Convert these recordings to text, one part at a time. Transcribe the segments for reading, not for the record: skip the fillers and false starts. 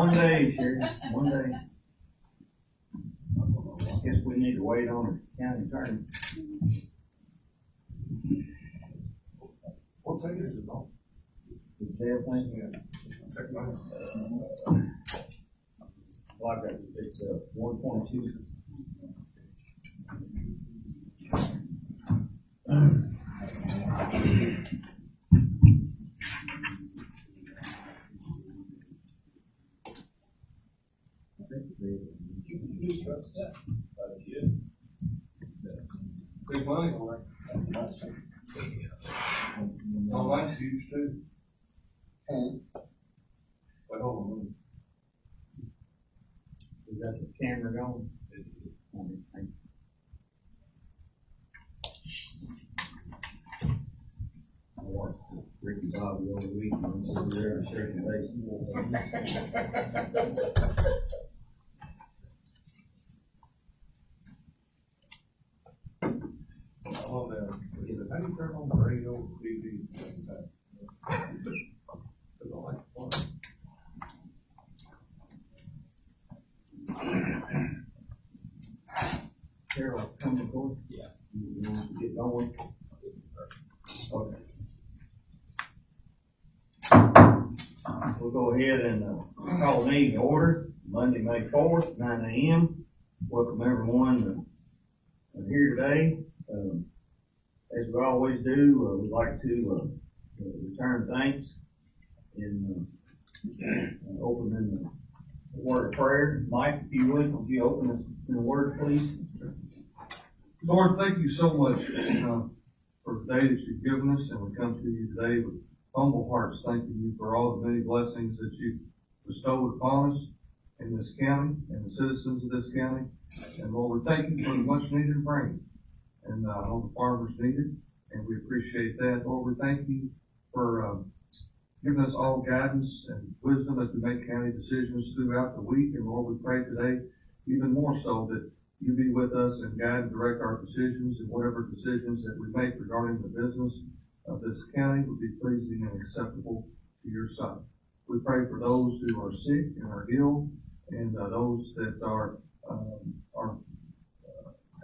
One day, Sherry, one day. I guess we need to wait on the county attorney. What page is it on? The jail thing. Yeah. Check mine. Well, I got it. It's 122. You trust that? Big money on that. Oh, that's huge too. Wait, hold on. We got the camera going. I watched Ricky Bobby over the weekend, so we were there in circulation. Oh, man. Is it how you turn on the radio or TV? Because I like fun. Carol, come record? Yeah. You want to get going? Okay. We'll go ahead and call the meeting to order, Monday, May 4th, 9 a.m. Welcome everyone here today. As we always do, we'd like to return thanks and open in the word of prayer. Mike, if you would you open us in a word, please? Lord, thank you so much for the day that you've given us, and we come to you today with humble hearts, thanking you for all the many blessings that you've bestowed upon us in this county and the citizens of this county. And Lord, we thank you for the much needed rain and all the farmers need it, and we appreciate that. Lord, we thank you for giving us all guidance and wisdom as we make county decisions throughout the week. And Lord, we pray today even more so that you be with us and guide and direct our decisions, and whatever decisions that we make regarding the business of this county would be pleasing and acceptable to your sight. We pray for those who are sick and are ill, and those that are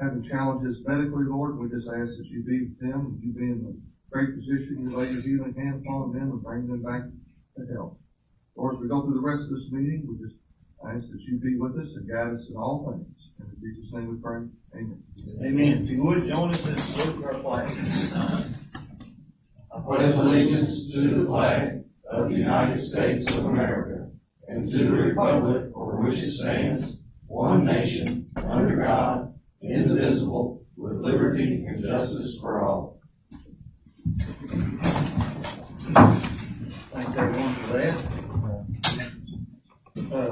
having challenges medically, Lord. We just ask that you be with them, and you be in the great position, you lay your healing hand upon them and bring them back to health. Lord, as we go through the rest of this meeting, we just ask that you be with us and guide us in all things. And in Jesus' name we pray. Amen. Amen. If you would, join us in salute our flag. I pledge allegiance to the flag of the United States of America and to the republic for which it stands, one nation, under God, indivisible, with liberty and justice for all. Thanks everyone for that.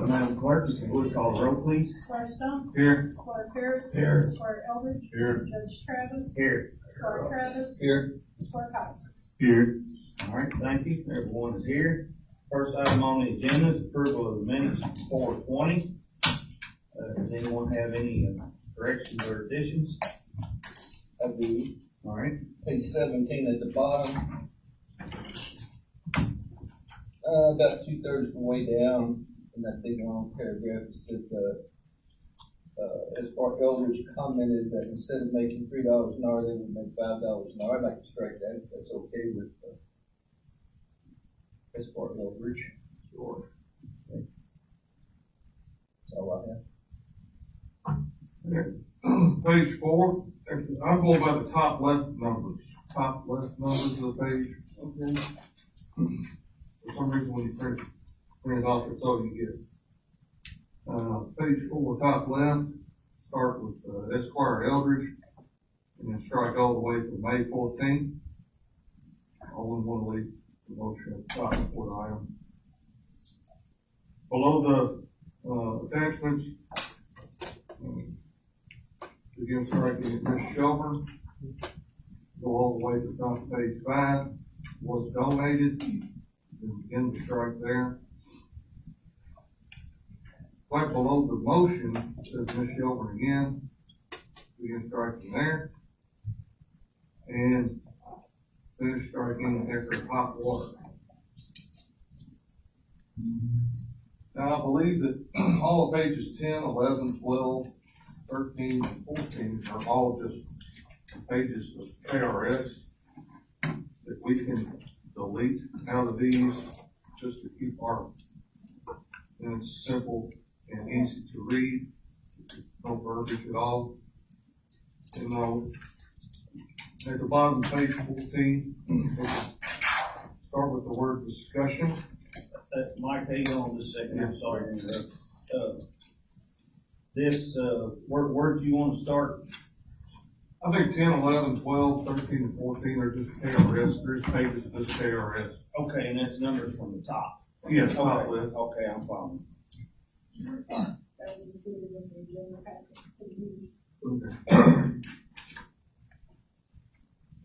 Madam Clerk, if you would call the roll, please. Squire Stump. Here. Squire Ferris. Here. Squire Eldridge. Here. Judge Travis. Here. Squire Travis. Here. Squire Cox. Here. All right, thank you. Everyone is here. First item on the agenda is approval of the minutes for 4/20. Does anyone have any corrections or additions? I do. All right. Page 17 at the bottom. About 2/3 of the way down in that big long paragraph, it said, as far Eldridge commented that instead of making $3 an hour, they would make $5 an hour. I'd like to strike that, if that's okay with, as far Eldridge. Sure. Okay. That's all I have. Page 4. I'm going by the top left numbers. Top left numbers of the page. Okay. For some reason, when you print it off, that's all you get. Page 4, top left. Start with Esquire Eldridge, and then strike all the way to May 14th. All in one leaf. The motion at the top before the item. Below the attachments, begin striking at Ms. Shelburne. Go all the way to the top of page 5. Was donated. Then begin to strike there. Right below the motion, it says Ms. Shelburne again. Begin striking there. And finish striking after hot water. Now, I believe that all of pages 10, 11, 12, 13, and 14 are all just pages of KRS that we can delete out of these just to keep our, and it's simple and easy to read, no verbiage at all. And those, at the bottom of page 14, start with the word discussion. Mike, hang on just a second, I'm sorry to interrupt. Where do you want to start? I think 10, 11, 12, 13, and 14 are just KRS. There's pages of just KRS. Okay, and that's numbers from the top. Yes, top Okay, list. okay, I'm following. That was included in the agenda packet. Okay.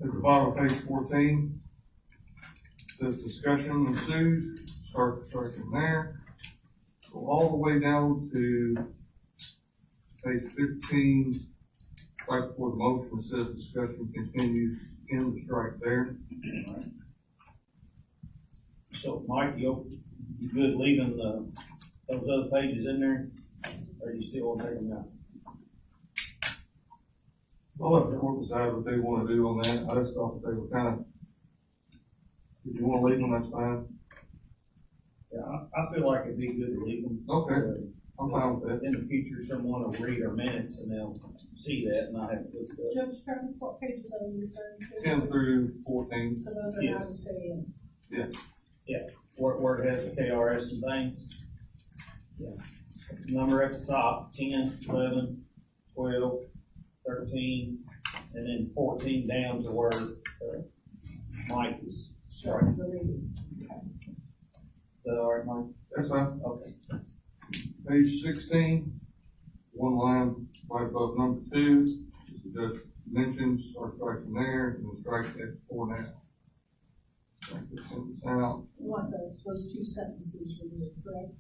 At the bottom of page 14, says discussion ensued. Start from there. Go all the way down to page 15, right before the motion says discussion continues, in the strike there. So, Mike, you good leaving those other pages in there? Or you still want to take them out? I'll let the court decide what they want to do on that. I just thought that they were kind of, if you want to leave them, that's fine. Yeah, I feel like it'd be good to leave them. Okay, I'm fine with that. In the future, someone will read our minutes and they'll see that and I have to look it up. Judge Travis, what pages are you referring to? 10 through 14. So those are Yes. now to stay in. Where it has the KRS and things. Yeah. Number at the top, 10, 11, 12, 13, and then 14 down to where, Mike is. Start the reading. Is that all right, Mike? That's fine. Okay. Page 16, one line right above number 2, as the judge mentioned, start striking there, and then strike that before now. Strike this sentence out. You want those two sentences removed, correct?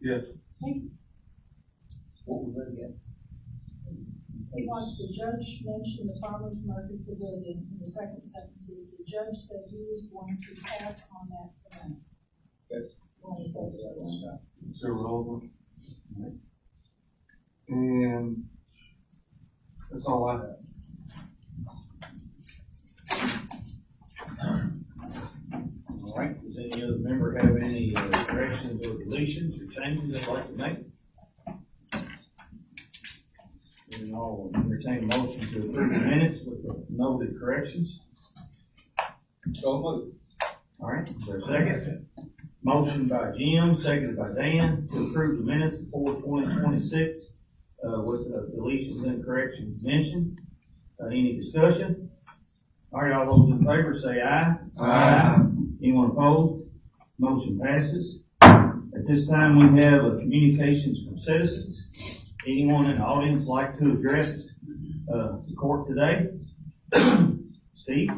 Yes. What was that again? He wants the judge mentioned the farmer's market pavilion in the second sentence is the judge said he was going to pass on that for now. Okay. It's irrelevant. And that's all I have. All right. Does any other member have any corrections or deletions or changes they'd like to make? And I'll entertain a motion to approve the minutes with the noted corrections. So moved. All right, is there a second? Motion by Jim, seconded by Dan, to approve the minutes of 4/20/26, with deletions and corrections mentioned. Any discussion? All right, all those in favor say aye. Aye. Anyone opposed? Motion passes. At this time, we have communications from citizens. Anyone in the audience like to address the court today? Steve?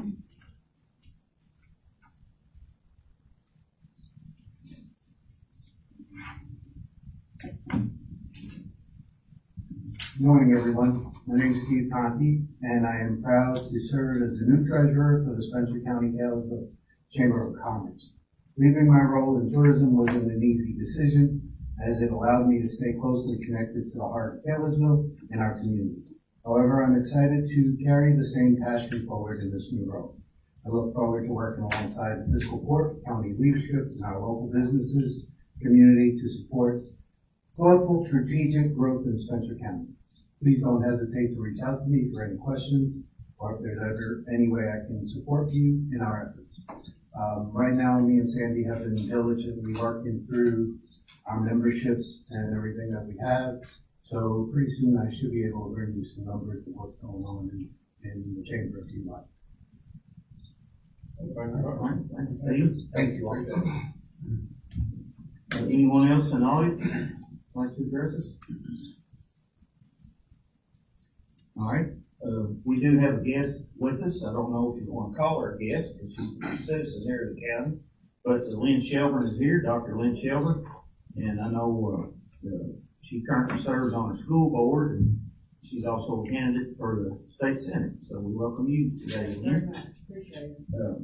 Good morning, everyone. My name is Steve Conti, and I am proud to serve as the new treasurer for the Spencer County Galesville Chamber of Commerce. Leaving my role in tourism wasn't an easy decision, as it allowed me to stay closely connected to the heart of Galesville and our community. However, I'm excited to carry the same passion forward in this new role. I look forward to working alongside the fiscal court, county leadership, and our local businesses, community to support thoughtful, strategic growth in Spencer County. Please don't hesitate to reach out to me for any questions or if there's ever any way I can support you in our efforts. Right now, me and Sandy have been diligently working through our memberships and everything that we have. So pretty soon I should be able to bring you some numbers of what's going on in the chamber if you like. Thank you, Steve. Thank you all. Anyone else in the audience like to address us? All right, we do have a guest with us. I don't know if you want to call her a guest because she's a citizen here of the county. But Lynn Shelburne is here, Dr. Lynn Shelburne. And I know she currently serves on a school board and she's also a candidate for the state senate. So we welcome you today, Very Lynn. much, appreciate it.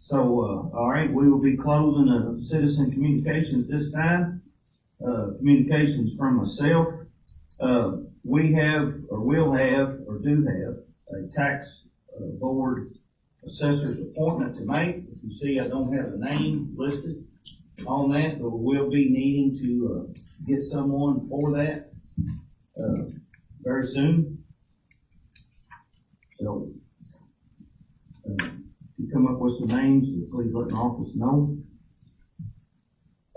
So, all right, we will be closing citizen communications this time. Communications from myself. We have, or will have, or do have a tax board assessor's appointment to make. If you see, I don't have a name listed on that, but we will be needing to get someone for that very soon. So, if you come up with some names, please let the office know.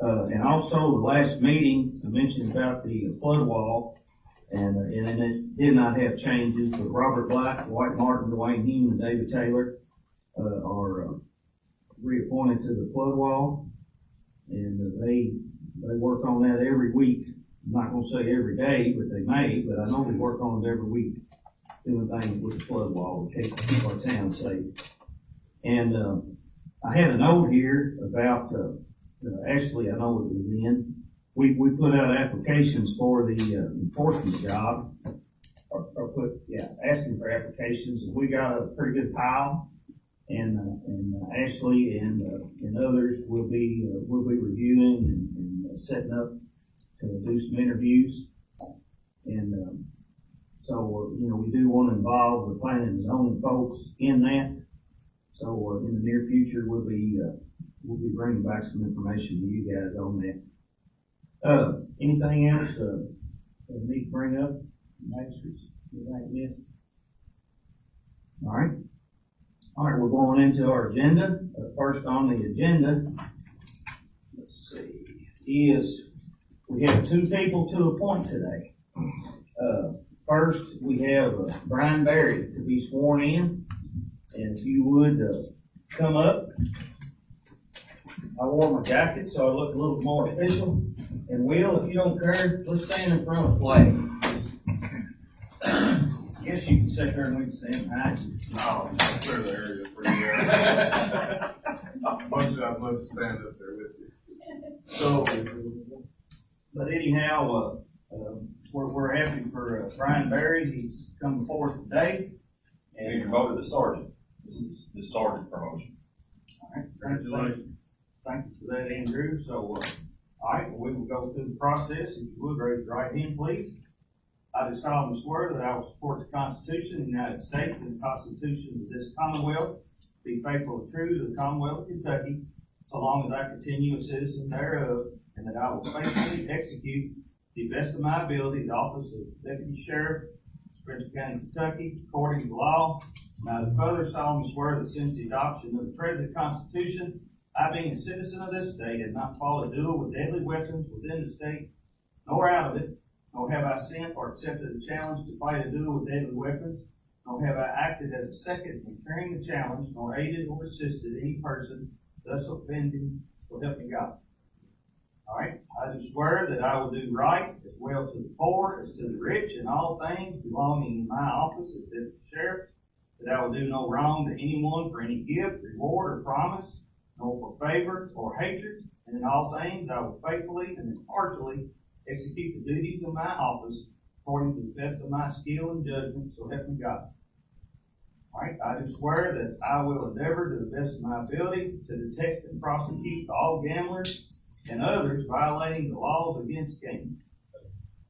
And also, the last meeting, I mentioned about the flood wall, and it did not have changes, but Robert Black, Dwight Martin, Dwayne Hume, and David Taylor are reappointed to the flood wall. And they work on that every week. I'm not gonna say every day, but they may, but I know they work on it every week, doing things with the flood wall to keep our town safe. And I had a note here about, actually, I know it was in, we put out applications for the enforcement job, asking for applications, and we got a pretty good pile. And Ashley and others will be reviewing and setting up to do some interviews. And so, we do want to involve the planning and zoning folks in that. So, in the near future, we'll be bringing back some information to you guys on that. Anything else that we need to bring up? Magistrates, anything missed? All right. All right, we're going into our agenda. First on the agenda, let's see, is we have two people to appoint today. First, we have Brian Berry to be sworn in. And if you would come up. I wore my jacket, so I look a little more official. And Will, if you don't care, let's stand in front of the flag. Guess you can sit there and we can stand behind you. No, I'll clear the area for you. Much as I'd love to stand up there with you. So, but anyhow, we're happy for Brian Berry. He's come before us today. And you're promoted to sergeant. This is the sergeant promotion. All right, congratulations. Thank you for that, Andrew. So, all right, we will go through the process. If you would, raise your right hand, please. I do solemnly swear that I will support the Constitution of the United States and the Constitution of this Commonwealth, be faithful and true to the Commonwealth of Kentucky, so long as I continue a citizen thereof, and that I will faithfully execute, to the best of my ability, the office of Deputy Sheriff, Spencer County, Kentucky, according to law. And I do further solemnly swear that since the adoption of the present Constitution, I, being a citizen of this state, have not fought a duel with deadly weapons within the state, nor out of it, nor have I sent or accepted a challenge to fight a duel with deadly weapons, nor have I acted as a second in carrying the challenge, nor aided or assisted any person thus offending, so help me God. All right, I do swear that I will do right as well to the poor as to the rich in all things belonging in my office as Deputy Sheriff, that I will do no wrong to anyone for any gift, reward, or promise, nor for favor or hatred, and in all things I will faithfully and impartially execute the duties of my office according to the best of my skill and judgment, so help me God. All right, I do swear that I will endeavor to the best of my ability to detect and prosecute all gamblers and others violating the laws against gambling.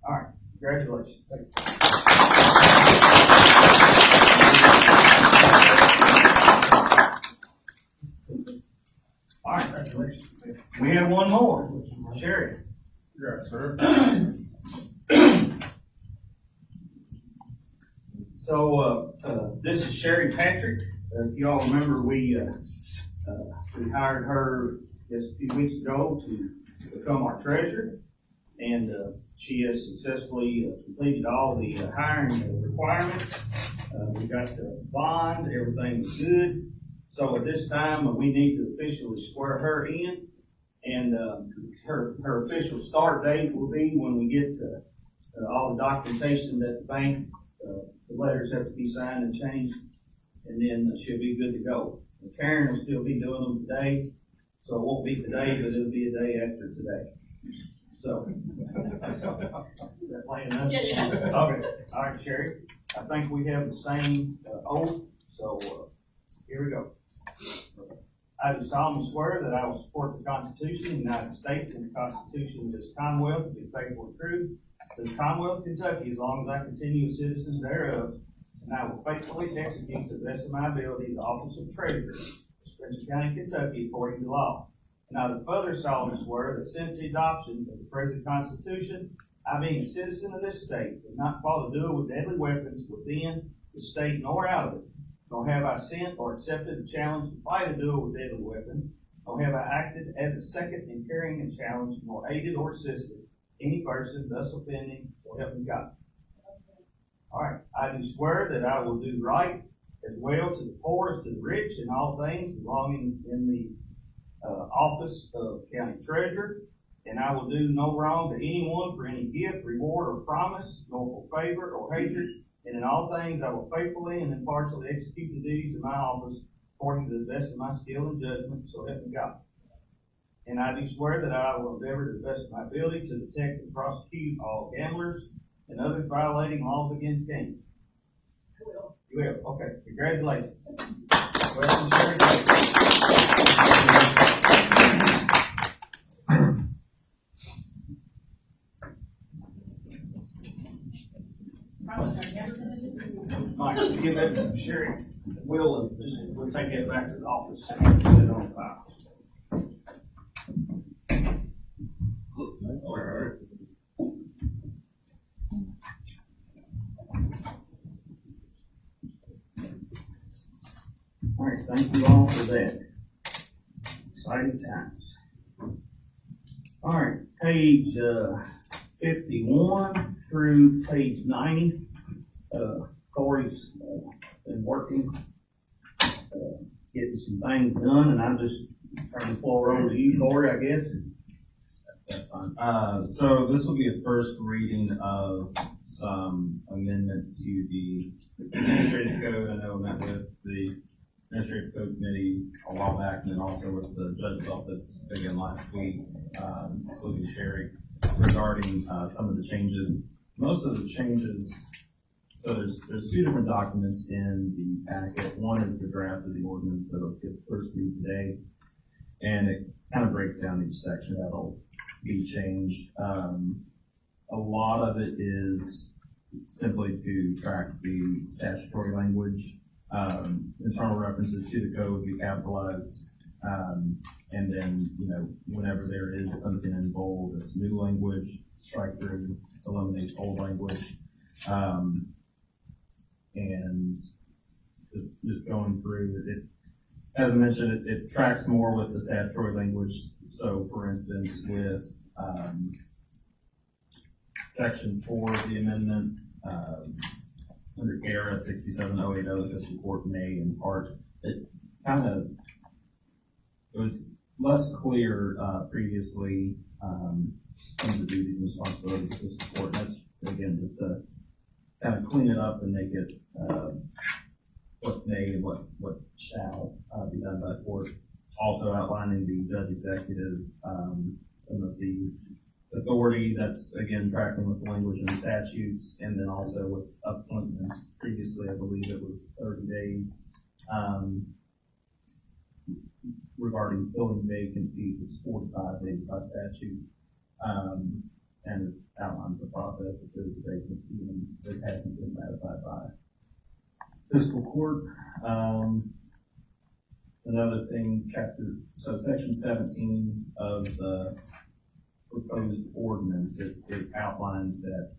All right, congratulations. All right, congratulations. We have one more. Sherry. You're right, sir. So, this is Sherry Patrick. If you all remember, we hired her just a few weeks ago to become our treasurer. And, she has successfully completed all the hiring requirements. We got the bond, everything was good. So at this time, we need to officially swear her in. And, her official start date will be when we get all the documentation that the bank, the letters have to be signed and changed, and then she'll be good to go. And Karen will still be doing them today, so it won't be today, but it'll be a day after today. So, is that plain enough? Yeah. Okay, all right, Sherry. I think we have the same oath, so here we go. I do solemnly swear that I will support the Constitution of the United States and the Constitution of this Commonwealth, to be faithful and true to the Commonwealth of Kentucky as long as I continue a citizen thereof, and I will faithfully execute to the best of my ability the office of Treasurer of Spencer County, Kentucky, according to law. And I do further solemnly swear that since the adoption of the present Constitution, I, being a citizen of this state, will not fall to duel with deadly weapons within the state nor out of it, nor have I sent or accepted a challenge to fight a duel with deadly weapons, nor have I acted as a second in carrying a challenge, nor aided or assisted any person thus offending, so help me God. All right, I do swear that I will do right as well to the poor as to the rich in all things belonging in the office of county treasurer, and I will do no wrong to anyone for any gift, reward, or promise, nor for favor or hatred, and in all things I will faithfully and impartially execute the duties of my office according to the best of my skill and judgment, so help me God. And I do swear that I will endeavor to the best of my ability to detect and prosecute all gamblers and others violating laws against gambling. You will, okay, congratulations. Welcome, Sherry. Mike, give that to Sherry, Will, and we'll take it back to the office. Put it on file. All right, thank you all for that. Exciting times. All right, page 51 through page 90. Corey's been working, getting some things done, and I'll just turn the floor over to you, Corey, I guess. That's fine. So this will be a first reading of some amendments to the administrative code. I know I met with the administrative code committee a while back, and then also with the judge's office again last week, including Sherry, regarding some of the changes. Most of the changes, so there's two different documents in the packet. One is the draft of the ordinance that'll get first read today, and it kind of breaks down each section that'll be changed. A lot of it is simply to track the statutory language. Internal references to the code we capitalized, and then, whenever there is something in bold that's new language, strike through, eliminates old language. And just going through it, as I mentioned, it tracks more with the statutory language. So, for instance, with Section 4 of the amendment, under KRS 67080, the fiscal court may, in part, it was less clear previously, some of the duties and responsibilities of fiscal court. And that's, again, just to kind of clean it up and make it what's may and what shall be done by the court. Also outlining the judge executive, some of the authority that's, again, tracking with the language in the statutes, and then also with appointments. Previously, I believe it was 30 days. Regarding filling vacancies, it's 45 days by statute. And it outlines the process if there's a vacancy and it hasn't been ratified by fiscal court. Another thing, section 17 of the proposed ordinance, it outlines that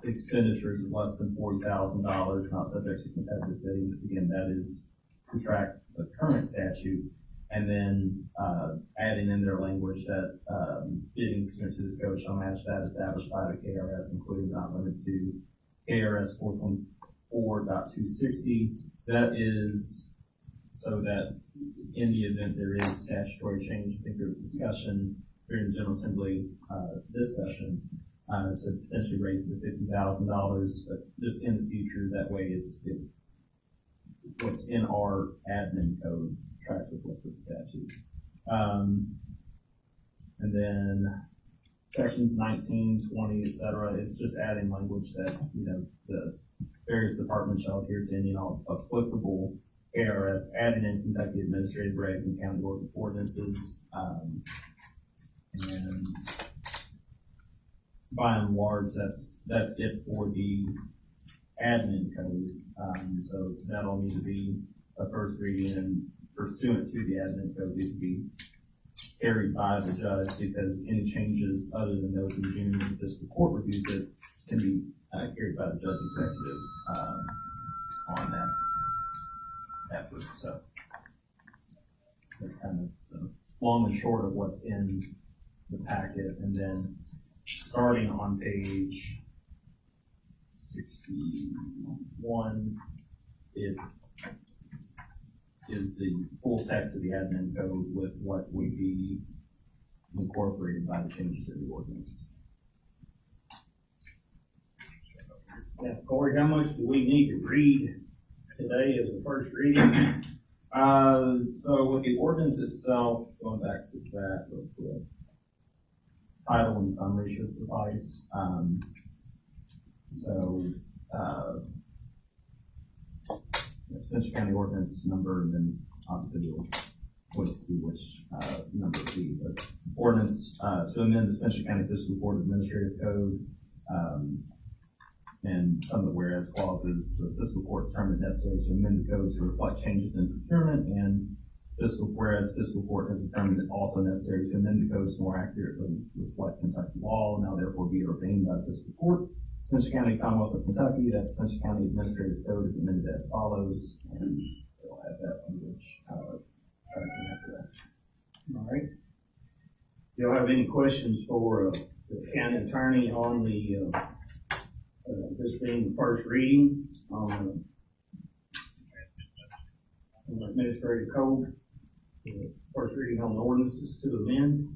expenditures of less than $40,000 not subject to competitive bidding. Again, that is to track the current statute, and then adding in their language that bidding pursuant to this code shall match that established by the KRS, including not limited to KRS 424.260. That is so that in the event there is statutory change, I think there's discussion during the General Assembly this session to potentially raise it to $50,000, but just in the future, that way what's in our admin code tracks with what's with the statute. And then sections 19, 20, et cetera, it's just adding language that, the various departments shall adhere to any applicable ARS adding in Kentucky administrative regs and county ordinances. And by and large, that's it for the admin code. So that'll need to be a first reading, and pursuant to the admin code needs to be carried by the judge, because any changes other than those in June when the fiscal court reviews it can be carried by the judge executive on that effort. So that's kind of the long and short of what's in the packet. And then starting on page 61, it is the full text of the admin code with what would be incorporated by the changes to the ordinance. Yeah, Corey, how much do we need to read today as a first reading? So with the ordinance itself, going back to that real quick, title and summary should suffice. Spencer County ordinance number, and then obviously we'll wait to see which number it be. But ordinance to amend the Spencer County Fiscal Court Administrative Code, and some of the whereas clauses. The fiscal court determined necessary to amend the code to reflect changes in procurement, and whereas fiscal court has determined it also necessary to amend the code to more accurately reflect Kentucky law. Now therefore be ordained by the fiscal court, Spencer County, Commonwealth of Kentucky, that Spencer County Administrative Code is amended as follows, and we'll have that language tracking after that. All right. Do y'all have any questions for the county attorney on the this being the first reading on the administrative code? First reading on the ordinances to amend.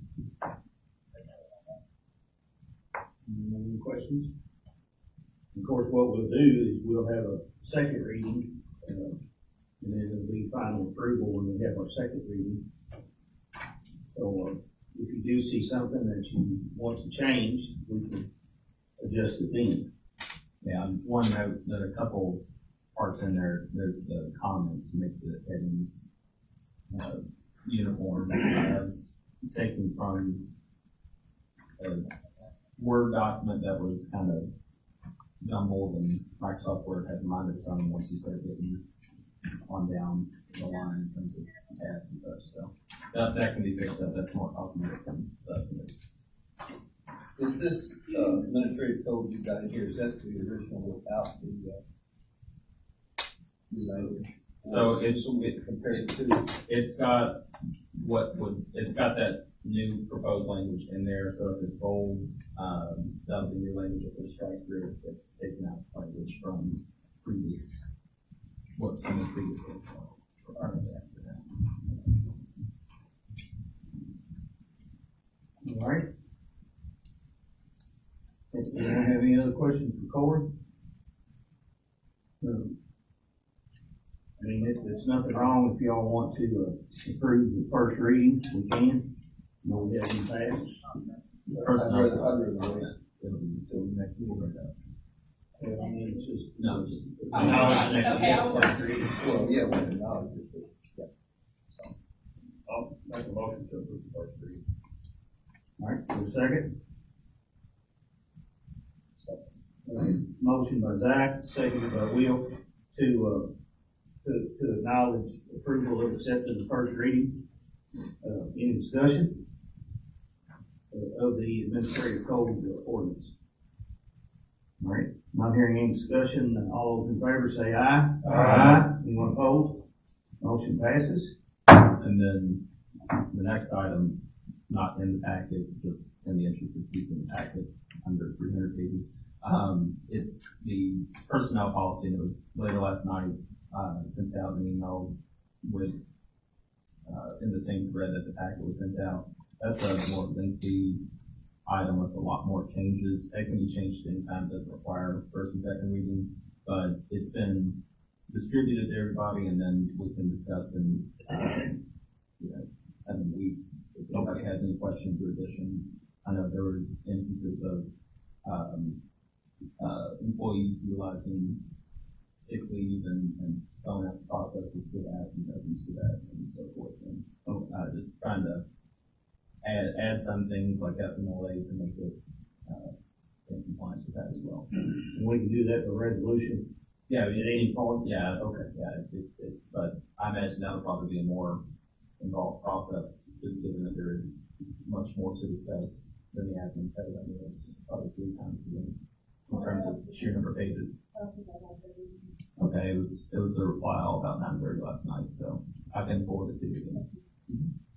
Any questions? Of course, what we'll do is we'll have a second reading, and then it'll be final approval when we have our second reading. So if you do see something that you want to change, we can adjust it then. Yeah, one note that a couple parts in there, there's the comment to make the headings uniform. I was taken from a Word document that was kind of jumbled, and Microsoft Word had reminded us on once you start getting on down the line in terms of tabs and such. So that can be fixed up. That's more cosmetic than substantive. Is this administrative code you got in here, is that the original without the language? So Compared to, it's got it's got that new proposed language in there. So if it's bold, that'll be new language. If it's strike through, it's taken out language from previous, what some of the previous things are after that. All right. Anyone have any other questions for Corey? I mean, it's nothing wrong if y'all want to approve the first reading, we can. No, we haven't passed. Personnel. I'd rather wait. It'll be until the next meeting. Well, I mean, it's just. No, just. Okay, I was- First reading. Well, yeah, with the knowledge. I'll make a motion to approve the first reading. All right, for a second. Motion by Zach, seconded by Will, to acknowledge approval of accepting the first reading. Any discussion of the administrative code ordinance? All right, not hearing any discussion. All those in favor say aye. Aye. Anyone opposed? Motion passes. And then the next item, not in the packet, just in the interest of keeping the packet under 300 pages. It's the personnel policy that was later last night, sent out an email with, in the same thread that the packet was sent out. That's a more lengthy item with a lot more changes. That can be changed anytime, it doesn't require first and second reading, but it's been distributed to everybody, and then we can discuss in, having weeks. If nobody has any questions or additions, I know there were instances of, employees utilizing sick leave and spelling out the processes for that, use of that and so forth. And, just trying to add some things like FMLA to make it, in compliance with that as well. And we can do that by resolution Yeah, at any point. yeah, but I imagine that would probably be a more involved process, just given that there is much more to discuss than the admin code. I mean, it's probably 3 times the length in terms of sheer number of pages. Okay, it was a reply all about 9:30 last night, so I can forward it to you again.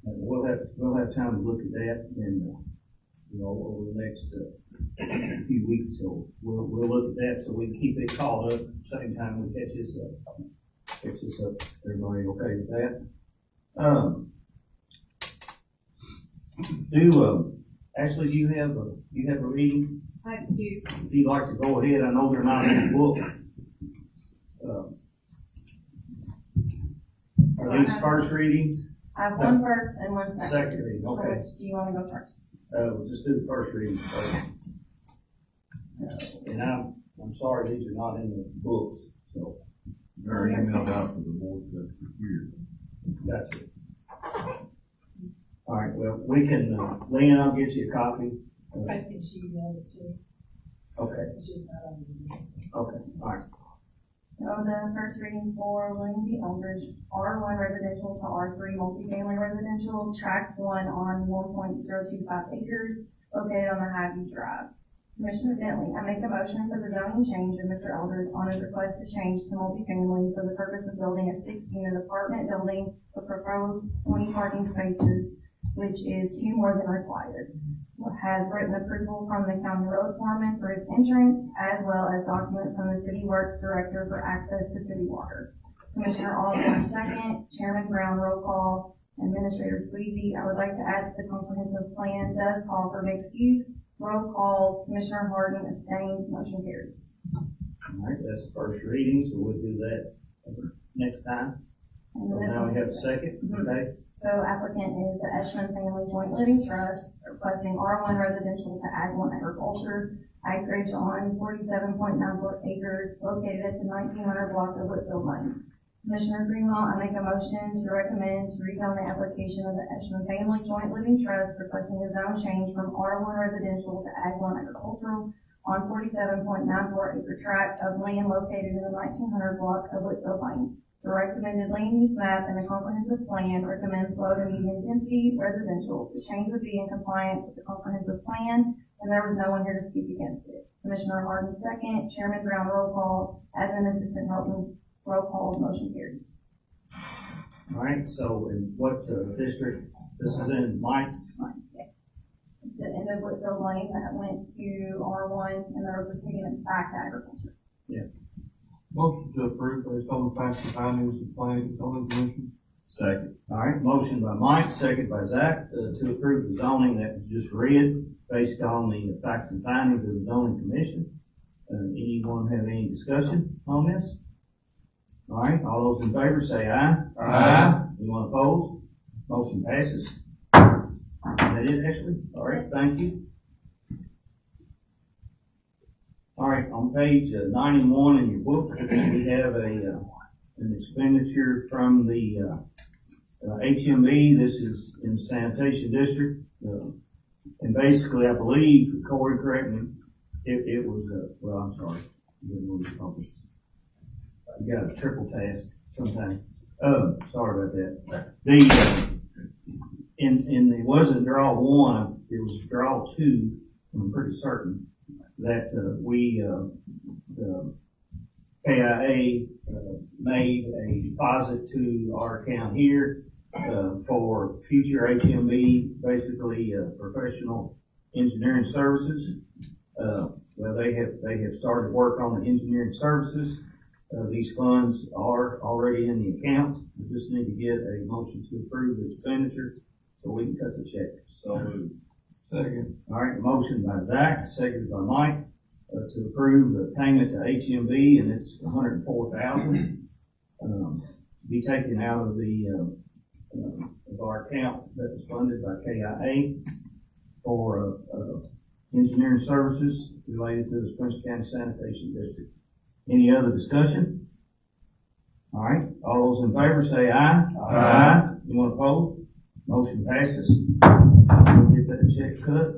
And we'll have time to look at that and, over the next, few weeks, so we'll look at that, so we can keep it called up, same time we catch this up. Everybody okay with that? Ashley, do you have a reading? I have 2. If you'd like to go ahead, I know they're not in the book. Are these first readings? I have one first and one second. Second reading, So okay. which do you want to go first? We'll just do the first reading first. So, And I'm sorry, these are not in the books, so. They're emailed out to the board to review. Gotcha. All right, well, we can, Lynn, I'll get you a copy. I think she emailed it too. Okay, It's just not on the list. okay, all right. so the first reading for William D. Eldridge, R1 residential to R3 multifamily residential, tract 1 on 1.025 acres, located on the Highview Drive. Commissioner Bentley, I make a motion for the zoning change of Mr. Eldridge on his request to change to multifamily for the purpose of building a 6-unit apartment building with proposed 20 parking spaces, which is 2 more than required. Has written approval from the county road foreman for his entrance, as well as documents from the city works director for access to city water. Commissioner Osborne, second. Chairman Brown, roll call. Administrator Sweezy, I would like to add that the comprehensive plan does call for mixed use. Roll call. Commissioner Harden, abstained, motion carries. All right, that's the first reading, so we'll do that next time. And So this now we one's have a the second, Mhm. okay? So applicant is the Eshman Family Joint Living Trust, requesting R1 residential to Ag 1 agriculture, acreage on 47.94 acres located at the 1900 block of Whitfield Lane. Commissioner Greenlaw, I make a motion to recommend to rezone the application of the Eshman Family Joint Living Trust, requesting a zone change from R1 residential to Ag 1 agricultural on 47.94 acre tract of land located in the 1900 block of Whitfield Lane. The recommended land use map and the comprehensive plan recommends low to medium density residential. The change would be in compliance with the comprehensive plan, and there was no one here to speak against it. Commissioner Harden, second. Chairman Brown, roll call. Admin Assistant Hilton, roll call. Motion carries. All right, so in what, district? This is in Mike's? It's the end of Whitfield Lane that went to R1, and they're just taking it back to agriculture. Motion to approve based on the facts and findings of planning and zoning commission. Second. All right, motion by Mike, second by Zach, to approve the zoning that was just read based on the facts and findings of the zoning commission. Anyone have any discussion on this? All right, all those in favor say aye. Aye. Anyone opposed? Motion passes. Is that it, Ashley? All right, thank you. All right, on page 91 in your book, we have an expenditure from the HMB. This is in sanitation district. And basically, I believe, Corey, correct me, it was, well, I'm sorry. You got a triple task sometimes. Sorry about that. It wasn't draw 1, it was draw 2, I'm pretty certain, that, the KIA, made a deposit to our account here, for future HMB, basically, professional engineering services. Well, they have started work on the engineering services. These funds are already in the account. We just need to get a motion to approve the expenditure so we can cut the check. So moved. Second. All right, motion by Zach, seconded by Mike, to approve the payment to HMB, and it's $104,000. Be taken out of the, of our account that was funded by KIA for, engineering services related to the Spencer County Sanitation District. Any other discussion? All right, all those in favor say aye. Aye. Anyone opposed? Motion passes. We'll get that check cut.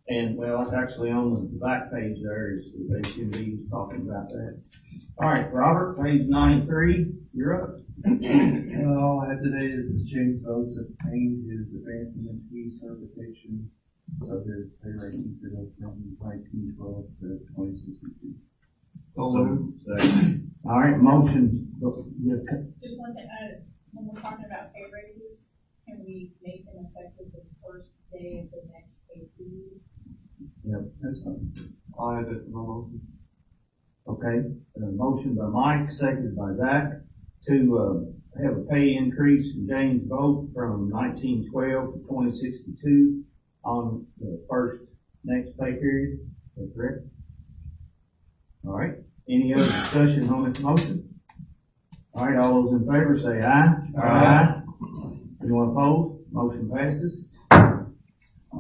And well, it's actually on the back page there, is the HMB was talking about that. All right, Robert, page 93, you're up. All I have today is James Boats obtained his advancing MP certification of his pay rating to go from 1912 to 2062. So moved. Second. All right, motion. Just one thing, when we're talking about pay raises, can we make them effective the first day of the next pay period? Yep, that's fine. I'll add that to my motion. Okay, motion by Mike, seconded by Zach, to, have a pay increase from James Boat from 1912 to 2062 on the first next pay period. Is that correct? All right, any other discussion on this motion? All right, all those in favor say aye. Aye. Anyone opposed? Motion passes.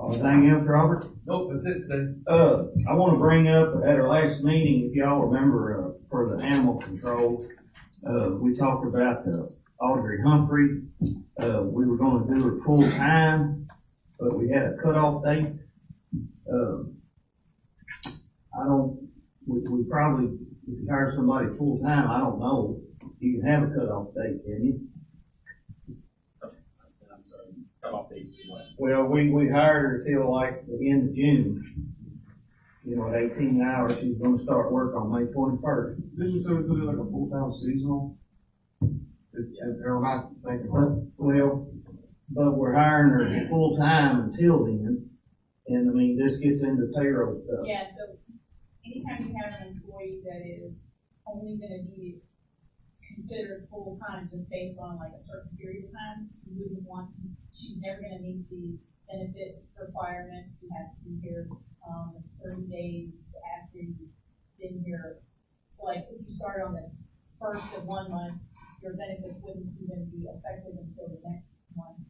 Anything else, Robert? Nope, that's it today. I want to bring up at our last meeting, if y'all remember, for the animal control, we talked about Audrey Humphrey. We were going to do her full time, but we had a cutoff date. We probably, if you hire somebody full time, I don't know, you can have a cutoff date, can you? I'm sorry, cut off date. Well, we hired her till like the end of June. You know, at 18 hours, she's gonna start work on May 21st. Didn't you say we could do like a full-time seasonal? Or am I thinking? But we're hiring her full-time until then. And I mean, this gets into payroll stuff. Yeah, so anytime you have an employee that is only gonna be considered full-time just based on like a certain period of time, you wouldn't want, she's never gonna meet the benefits requirements. You have to be here, 30 days after you've been here. So like, if you start on the first of 1 month, your benefits wouldn't even be effective until the next month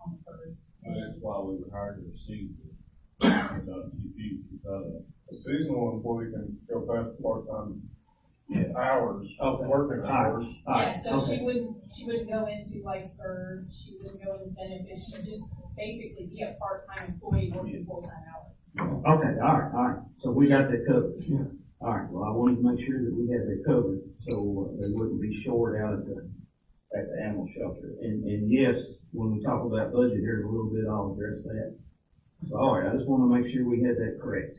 on the first. That's why we were hired to see. A seasonal employee can go past part-time hours, Okay. working hours. All right, Yeah, so okay. she wouldn't go into like SERS, she wouldn't go into benefits, she would just basically be a part-time employee working full-time hours. Okay, all right. So we got that covered. Yeah. All right, well, I wanted to make sure that we had that covered, so they wouldn't be short out at the animal shelter. And yes, when we talk about budget here in a little bit, I'll address that. So, all right, I just want to make sure we had that correct.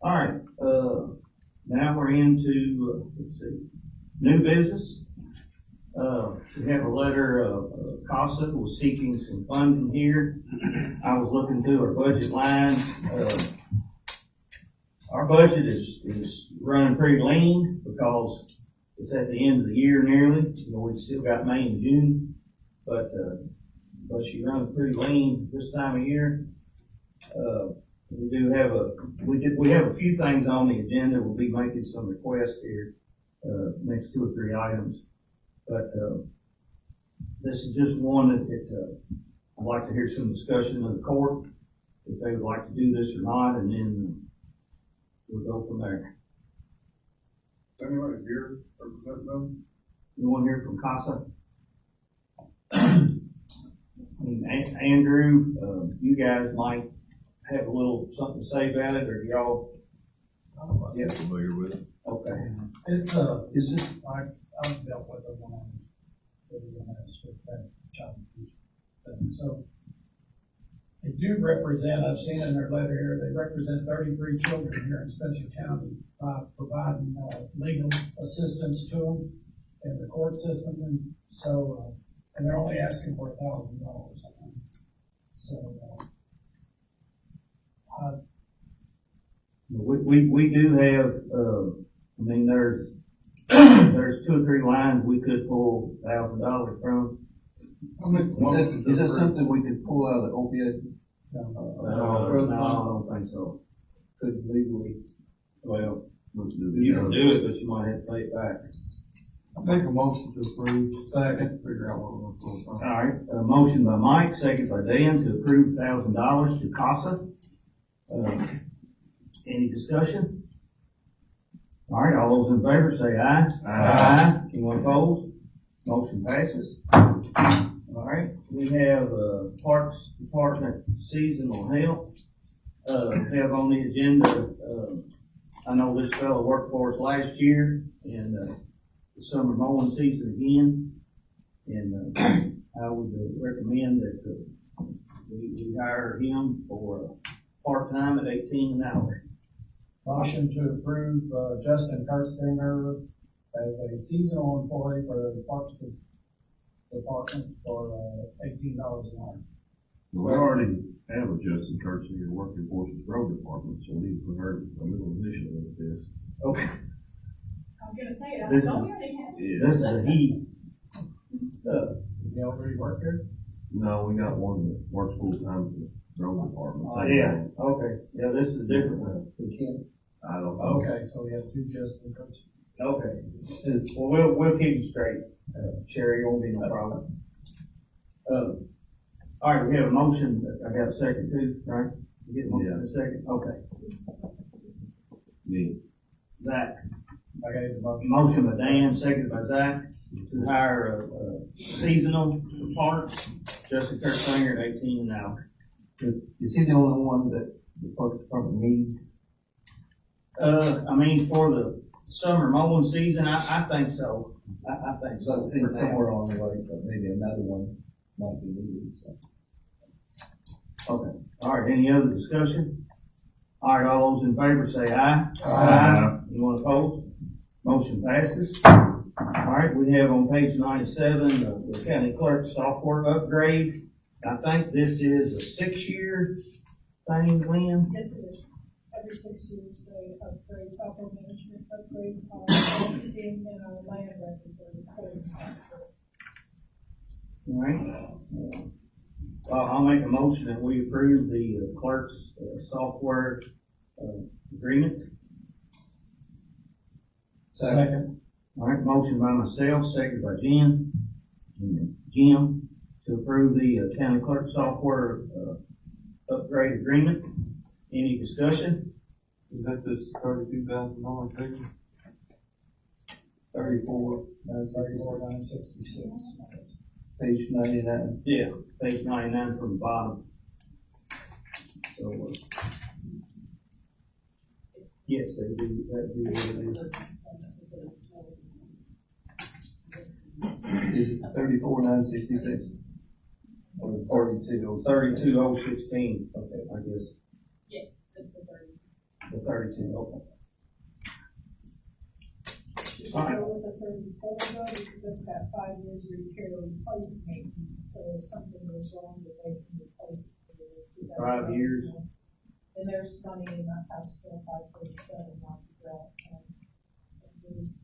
All right, now we're into, let's see, new business. We have a letter, CASA was seeking some funding here. I was looking through our budget lines. Our budget is running pretty lean because it's at the end of the year nearly. You know, we've still got May and June, but she runs pretty lean this time of year. We do have we have a few things on the agenda. We'll be making some requests here, next 2 or 3 items. But, this is just one that I'd like to hear some discussion of the court, if they would like to do this or not, and then we'll go from there. Is anybody here representing them? You want to hear from CASA? Andrew, you guys might have a little something to say about it, or y'all? Yeah, familiar with it. Okay. It's Is it? I've dealt with it when I was with that child abuse thing. So they do represent, I've seen in their letter here, they represent 33 children here in Spencer County, providing legal assistance to them in the court system. And so, and they're only asking for $1,000. So, We do have, I mean, there's 2 or 3 lines we could pull $1,000 from. Is that something we could pull out of the opiate? No, I don't think so. Could legally, well, you can do it, but you might have to pay it back. I make a motion to approve, second, figure out what we're going to pull from. All right, a motion by Mike, second by Dan to approve $1,000 to CASA. Any discussion? All right, all those in favor say aye. Aye. Anyone opposed? Motion passes. All right, we have, Parks Department seasonal help. We have on the agenda, I know this fellow worked for us last year and, the summer mowing season again. And, I would recommend that, we hire him for, part-time at 18 an hour. Motion to approve, Justin Kurtzinger as a seasonal employee for the Parks Department for, $18 an hour. We already have a Justin Kurtzinger working for us with the road department, so we need to put her a little initial with this. Okay. I was gonna say, This don't is- we already have? This is a he. Does he already work here? No, we got one that works full time for the road department. Oh, yeah, okay, yeah, this is a different one. I don't know. Okay, so we have two Justin Kurtzinger. Okay, well, we'll keep them straight, Sherry, won't be no problem. All right, we have a motion, I got a second too, right? You get a motion in a second, okay. Me. Zach, I gave the motion. motion by Dan, second by Zach, to hire a seasonal for parks, Justin Kurtzinger at 18 an hour. Is he the only one that the Parks Department needs? I mean, for the summer mowing season, I think so. I think so. So it seems For now. somewhere along the way, but maybe another one might be needed, so. Okay, all right, any other discussion? All right, all those in favor say aye. Aye. Anyone opposed? Motion passes. All right, we have on page 97, the county clerk software upgrade. I think this is a 6-year thing, Lynn? Yes, it is. Every 6 years, they upgrade, software management upgrades on everything in our land records are recorded software. All right. I'll make a motion that we approve the clerk's software agreement. Second. All right, motion by myself, second by Jim, to approve the county clerk software upgrade agreement. Any discussion? Is that this $32,000 figure? 34,966. Page 99. Yeah, page 99 from the bottom. So, yes, that'd be what it is. Is it 34,966? Or 42? 32,016, okay, I guess, Yes, this is the 30. the 32, okay. Should All right. go with the 34 though, because it's got 5 years repair or replace maintenance, so if something goes wrong, that they can replace it. for 5 years. And there's money in that House Bill 537, not the grant, so there's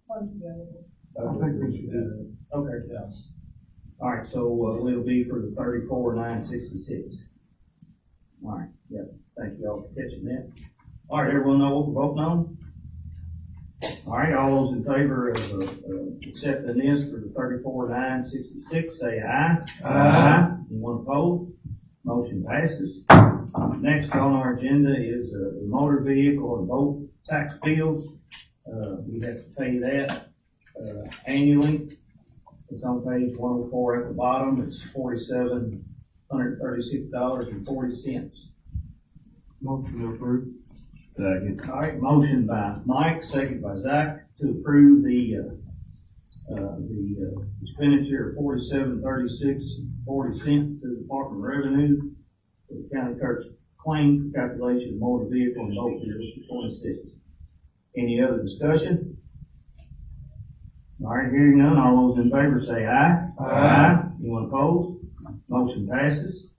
funds available. I think we should do that. Okay, yeah. All right, so, it'll be for the 34,966. All right, yeah, thank you all for catching that. All right, everyone know what we're voting on? All right, all those in favor of, accepting this for the 34,966, say aye. Aye. Anyone opposed? Motion passes. Next on our agenda is, the motor vehicle and boat tax bills. We have to pay that, annually. It's on page 104 at the bottom. It's $4,736.40. Motion to approve. Second. All right, motion by Mike, second by Zach, to approve the expenditure of $47.36.40 to the Department of Revenue for the county clerk's claim for calculation of motor vehicle and boat bills for 26. Any other discussion? All right, hearing none, all those in favor say aye. Aye. Anyone opposed? Motion passes.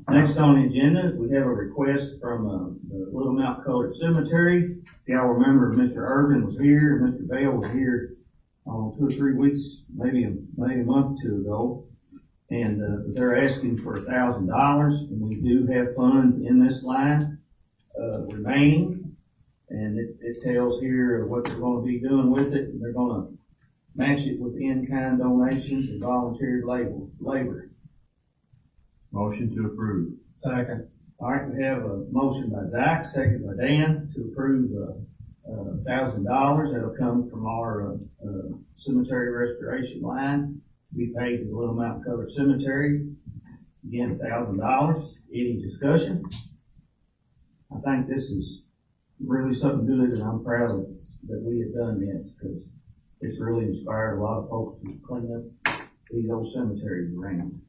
Next on the agenda is we have a request from, the Little Mount Colored Cemetery. If y'all remember, Mr. Irvin was here, and Mr. Bell was here, 2 or 3 weeks, maybe a month or two ago. And, they're asking for $1,000, and we do have funds in this line, remaining. And it tells here what they're gonna be doing with it, and they're gonna match it with in-kind donations and volunteer labor. Motion to approve. Second. All right, we have a motion by Zach, second by Dan, to approve, $1,000. That'll come from our, cemetery restoration line. We paid the Little Mountain Color Cemetery. Again, $1,000. Any discussion? I think this is really something good, and I'm proud of that we have done this, because it's really inspired a lot of folks to clean up these old cemeteries around.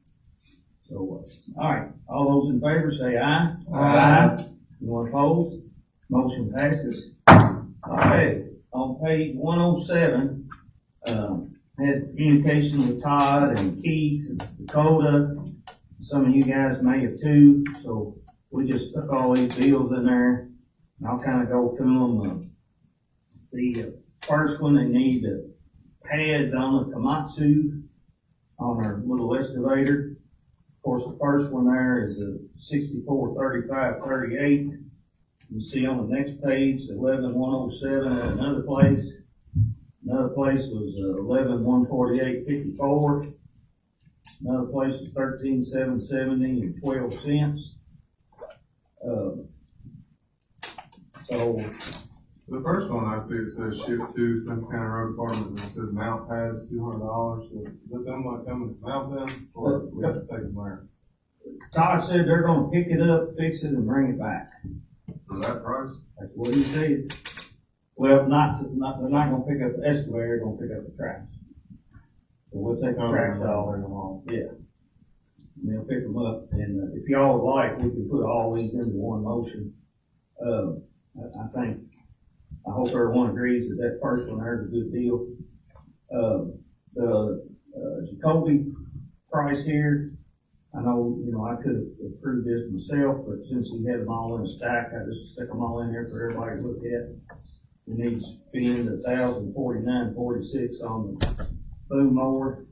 So, all right, all those in favor say aye. Aye. Anyone opposed? Motion passes. All right, on page 107, had communication with Todd and Keith and Dakota. Some of you guys may have too, so we just stuck all these deals in there, and I'll kind of go through them. The first one, they need the pads on the Komatsu on our little excavator. Of course, the first one there is a 643538. You see on the next page, 11107 at another place. Another place was 1114854. Another place was 13770 and 12 cents. So The first one I see, it says ship to Spencer County Road Department, and it says mount pads, $200. So is that them like coming to mount them, or we have to take them there? Todd said they're gonna pick it up, fix it, and bring it back. For that price? That's what he said. Well, they're not gonna pick up the excavator, they're gonna pick up the tracks. So we'll take the tracks off. Yeah. And they'll pick them up, and if y'all would like, we can put all these into one motion. I hope everyone agrees that that first one there's a good deal. The Jacoby price here, I know, I could have approved this myself, but since he had them all in a stack, I just stuck them all in there for everybody to look at. We need to spend $1,049.46 on the boom mower.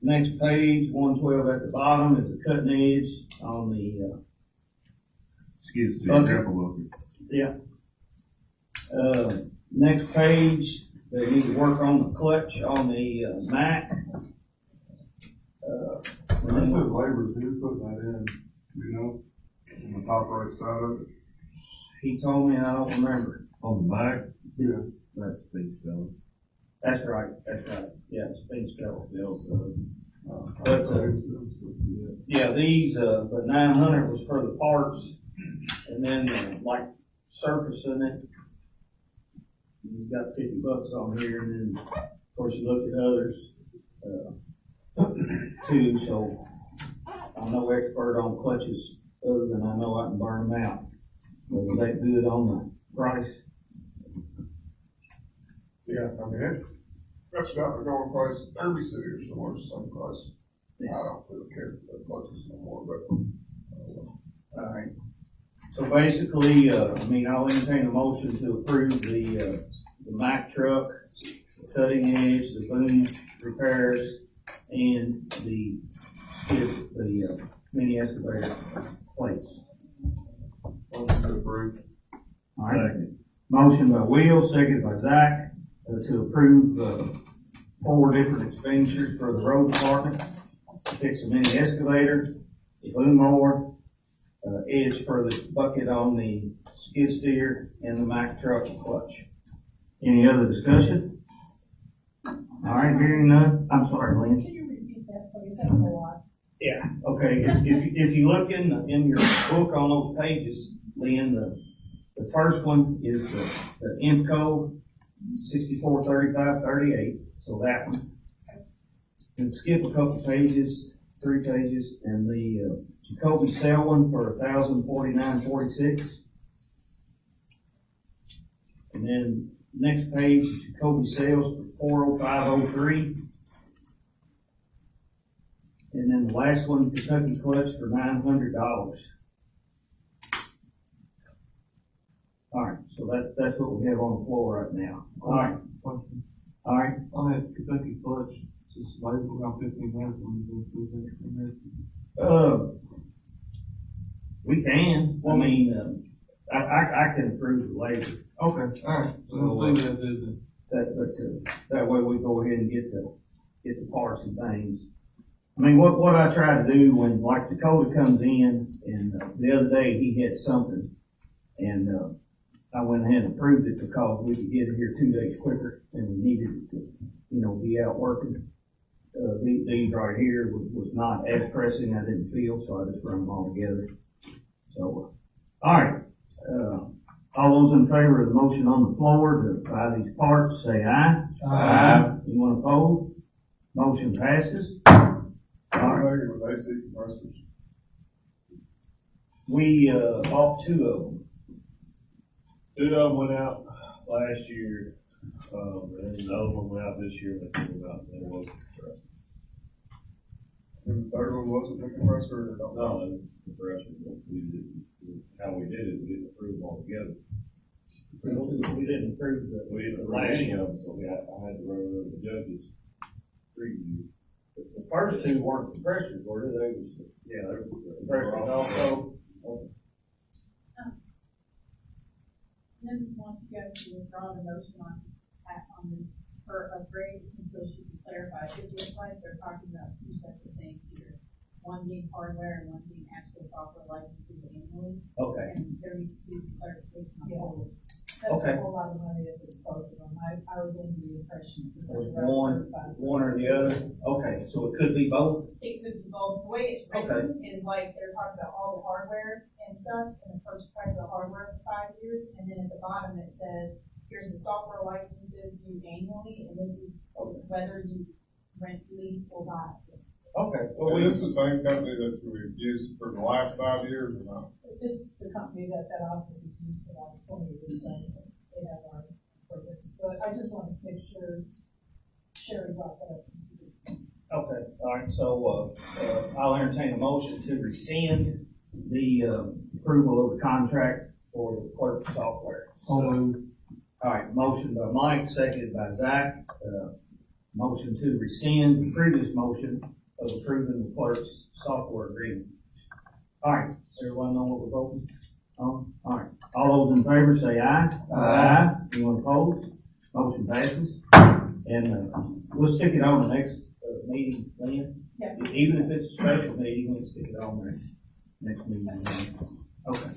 Next page, 112 at the bottom is the cutting edge on the, Skids to grapple looking. yeah. Next page, they need to work on the clutch on the, Mac. When it says laborers, who's putting that in, you know, on the top right side of it? He told me, I don't remember. On the back, Yes. that's speech fellow. That's right, yeah, the speed scale bills, yeah, these, the 900 was for the parts, and then, like, surfacing it. He's got $50 on here, and then, of course, you look at others, too, so I'm no expert on clutches, other than I know I can burn them out. But is that good on the price? Yeah, I mean, that's about the going price, every city or somewhere, some price. I don't really care for the prices no more, but. All right. So basically, I'll entertain a motion to approve the Mack truck, the cutting edge, the boom repairs, and the mini excavator plates. Motion to approve. All right. Motion by Will, second by Zach, to approve, 4 different expenditures for the road department. Fix a mini excavator, the boom mower, edge for the bucket on the skid steer, and the Mack truck clutch. Any other discussion? All right, hearing none. I'm sorry, Lynn. Can you repeat that, please? That was a lot. Yeah, okay, if you look in your book on those pages, Lynn, the first one is the IMCO 643538, so that one. And skip a couple pages, 3 pages, and the Jacoby sale one for $1,049.46. And then next page, Jacoby sales for $405.03. And then the last one, Kentucky clutch for $900. All right, so that's what we have on the floor right now. All right, all right. On that Kentucky clutch, it's just labeled around 1,500 when you go through that. We can, I can approve the labor. Okay, all right, so let's leave it as is then. That way we go ahead and get the parts and things. What I try to do when, like, Dakota comes in, and the other day he had something, and I went ahead and approved it because we could get it here 2 days quicker and we needed it to, be out working. These right here was not as pressing, I didn't feel, so I just run them all together. So, all right, all those in favor of the motion on the floor to buy these parts, say aye. Aye. Anyone opposed? Motion passes. All right. With AC compressors. We, bought 2 of them. 2 of them went out last year, and the other one went out this year, but they went out, they wasn't compressor. And the third one wasn't the compressor? No, the compressor, how we did it, we didn't approve them all together. We didn't approve the. We didn't approve any of them, so I had to run over the judges' review. The first 2 weren't compressors, were they? They was, Yeah, they were. compressors also. And then want you guys to withdraw the motion on this per upgrade until she can clarify. It looks like they're talking about 2 separate things here. One being hardware and one being actual software licenses annually. Okay. And there needs to be some clarification on both. That's Okay. a whole lot of money if it's both of them. I was under the impression it was Was around one or the other? Okay, so it could be both? It could be both. The way it's written is like they're talking about all the hardware and stuff and the purchase price of the hardware for 5 years. And then at the bottom it says, here's the software licenses due annually, and this is whether you rent, lease, or buy. Okay. Well, is this the same company that we've used for the last 5 years or not? It's the company that office has used for the last 20 years, so they have our programs. But I just wanted to make sure Sherry brought that up. Okay, all right, so, I'll entertain a motion to rescind the, approval of the contract for the clerk software. All right, motion by Mike, seconded by Zach, motion to rescind the previous motion of approving the clerk's software agreement. All right, everyone know what we're voting on? All right, all those in favor say aye. Aye. Anyone opposed? Motion passes. And, we'll stick it on the next, meeting, Lynn. Yeah. Even if it's a special meeting, we'll stick it on there, next meeting. Okay.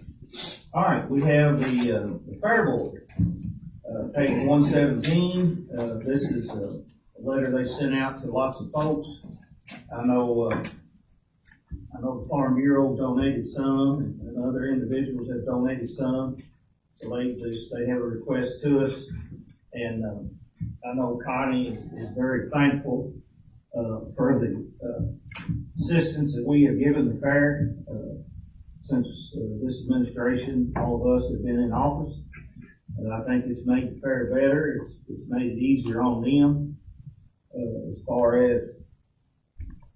All right, we have the Fair Board, page 117. This is a letter they sent out to lots of folks. I know the Farm Bureau donated some, and other individuals have donated some. So they have a request to us, and I know Connie is very thankful for the assistance that we have given the fair since this administration, all of us have been in office. I think it's made the fair better. It's made it easier on them as far as,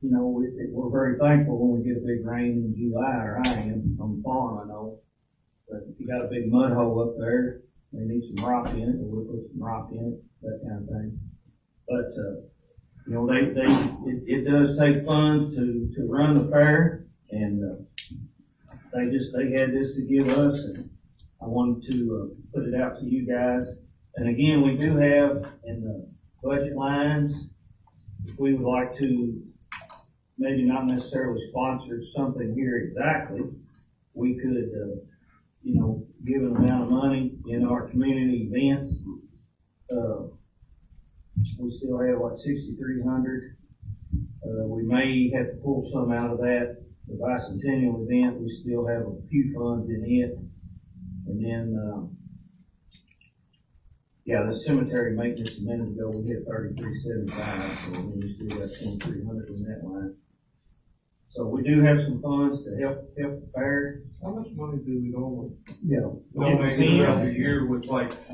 we're very thankful when we get a big rain in July, or I am on the farm, I know. But if you got a big mud hole up there, they need some rock in it, or we'll put some rock in it, that kind of thing. But, it does take funds to run the fair, and, they had this to give us, and I wanted to, put it out to you guys. And again, we do have in the budget lines, if we would like to maybe not necessarily sponsor something here exactly, we could, give an amount of money in our community events. We still have like 6,300. We may have to pull some out of that. The bicentennial event, we still have a few funds in it. And then, the cemetery maintenance a minute ago, we hit 3375, so we still got 2,300 in that line. So we do have some funds to help the fair. How much money do we normally Donate throughout the year with like, I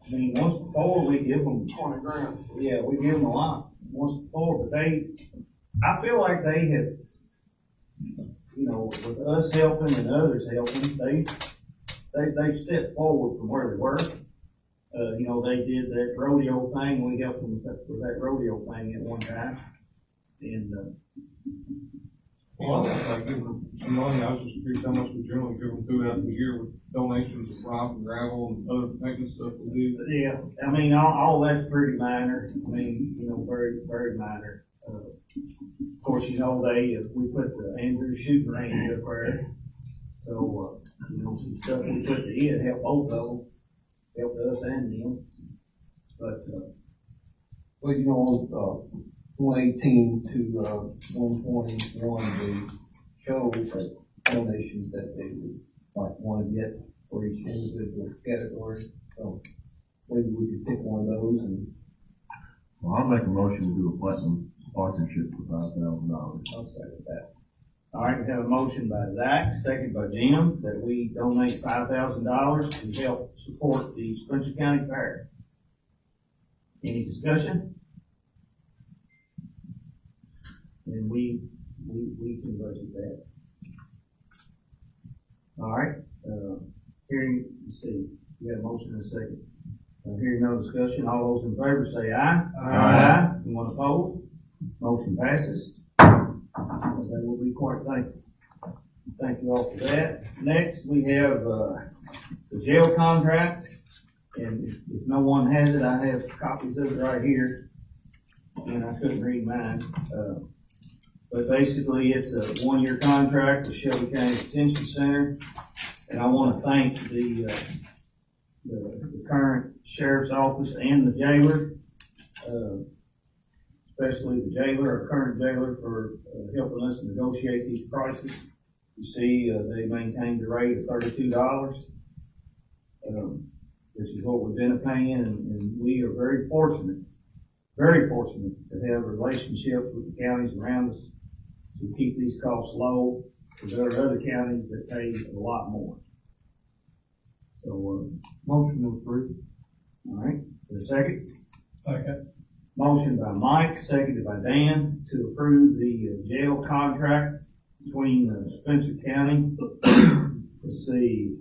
mean, once before we give them 20 grand. Yeah, we give them a lot once before, but I feel like they have, with us helping and others helping, they stepped forward from where they were. They did that rodeo thing. We helped them with that rodeo thing at one time. And, well, I was like giving them some money. I was just curious how much we generally give them throughout the year with donations of rock and gravel and other maintenance stuff we do. yeah, I mean, all that's pretty minor. I mean, very, very minor. Of course, we put the Andrews shooting range up there. So, some stuff we put to it helped both of them, helped us and them. But, Well, on, 118 to, 121, they showed that donations that they would like want to get for each individual category. So maybe we could pick one of those and. Well, I'll make a motion to do a platinum sponsorship for $5,000. I'll second that. all right, we have a motion by Zach, second by Jim, that we donate $5,000 to help support the Spencer County Fair. Any discussion? And we can budget that. All right, hearing, let's see, we got a motion and a second. Hearing no discussion, all those in favor say aye. Aye. Anyone opposed? Motion passes. That will be quite thankful. Thank you all for that. Next, we have, the jail contract. And if no one has it, I have copies of it right here. And I couldn't read mine. But basically, it's a one-year contract with Shelby County Detention Center. And I want to thank the current sheriff's office and the jailer, especially the jailer, our current jailer, for helping us negotiate these prices. You see, they maintained the rate of $32, which is what we've been paying, and we are very fortunate to have relationships with the counties around us to keep these costs low, because there are other counties that pay a lot more. So, motion to approve. All right, for a second? Second. Motion by Mike, seconded by Dan, to approve the jail contract between Spencer County, let's see,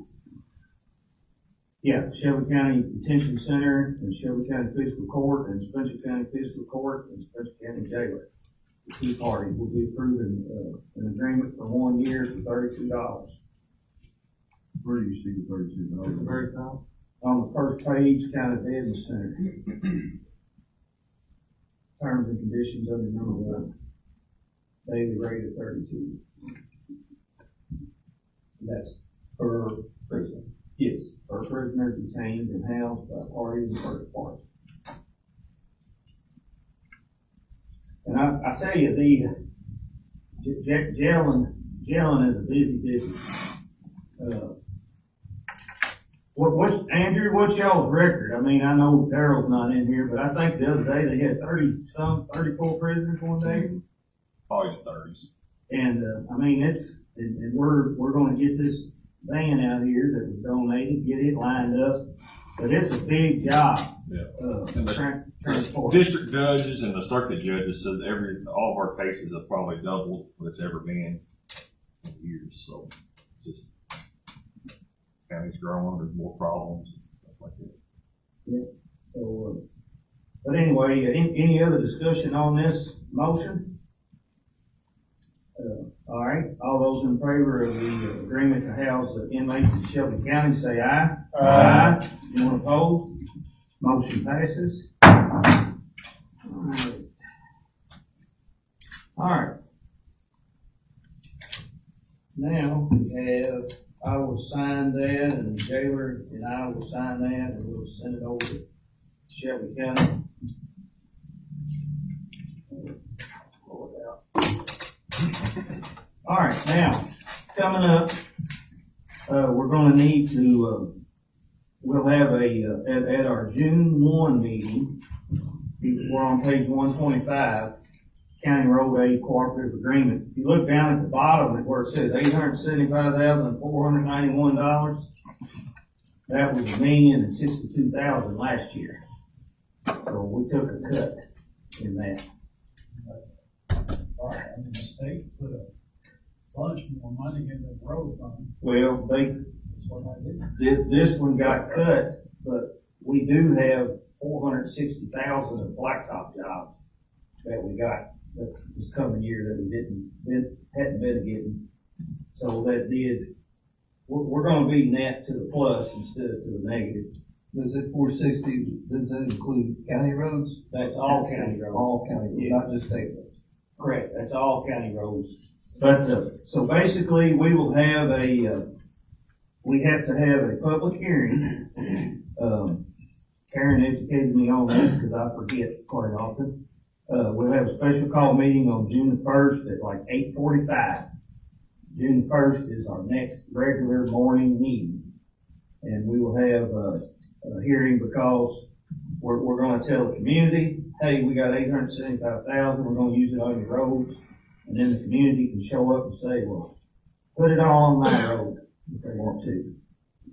yeah, Shelby County Detention Center and Shelby County Fiscal Court and Spencer County Fiscal Court and Spencer County Jailer. The two parties will be approving an agreement for 1 year for $32. Where do you see the $32? At the very top, on the first page, County Business Center. Terms and conditions under number 1. Daily rate of $32. That's per prisoner. Yes, per prisoner detained and housed by party in the first part. And I tell you, the jailing is a busy business. Andrew, what's y'all's record? I mean, I know Daryl's not in here, but I think the other day they had 34 prisoners one day. Probably 30s. And, I mean, and we're gonna get this van out here that was donated, get it lined up, but it's a big job. Yeah. Transport. District judges and the circuit judges said all of our cases have probably doubled what it's ever been in years. So just county's growing, there's more problems, stuff like that. Yeah. So, but anyway, any other discussion on this motion? All right, all those in favor of the agreement to house the inmates in Shelby County, say aye. Aye. Anyone opposed? Motion passes. All right. Now, we have, I will sign that, and the jailer and I will sign that, and we'll send it over to Shelby County. Pull it out. All right, now, coming up, we're gonna need to, we'll have at our June 1 meeting, we're on page 125, County Road Aid Cooperative Agreement. If you look down at the bottom at where it says $875,491, that was $1,062,000 last year. So we took a cut in that. Right, I mean, the state put a bunch more money in the road fund. Well, That's what I did. this one got cut, but we do have $460,000 of blacktop jobs that we got this coming year that we hadn't been getting. So that we're gonna be net to the plus instead of to the negative. Does it 460, does that include county roads? That's all county roads. All county roads, Yeah. not just state roads. Correct, that's all county roads. But, so basically, we will have we have to have a public hearing. Karen educated me on this because I forget quite often. We'll have a special call meeting on June the 1st at like 8:45. June 1st is our next regular morning meeting. And we will have a hearing because we're gonna tell the community, hey, we got $875,000, we're gonna use it on your roads. And then the community can show up and say, well, put it all on my road if they want to. I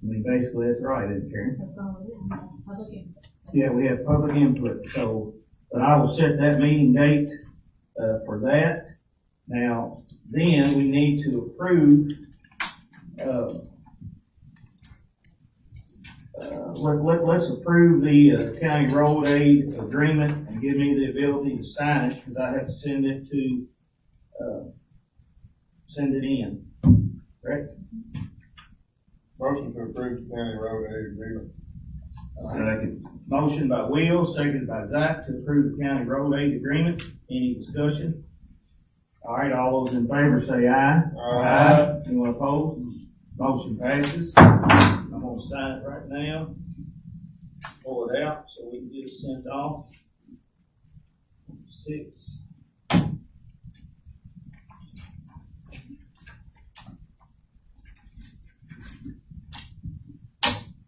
mean, basically, that's right, isn't it, Karen? That's all it is, public input. Yeah, we have public input, so, but I will set that meeting date, for that. Now, then we need to approve, let's approve the county road aid agreement and give me the ability to sign it, because I have to send it in, correct? Motion to approve the county road aid agreement. Second. Motion by Will, seconded by Zach to approve the county road aid agreement. Any discussion? All right, all those in favor say aye. Aye. Anyone opposed? Motion passes. I'm gonna sign it right now. Pull it out so we can get it sent off. 6.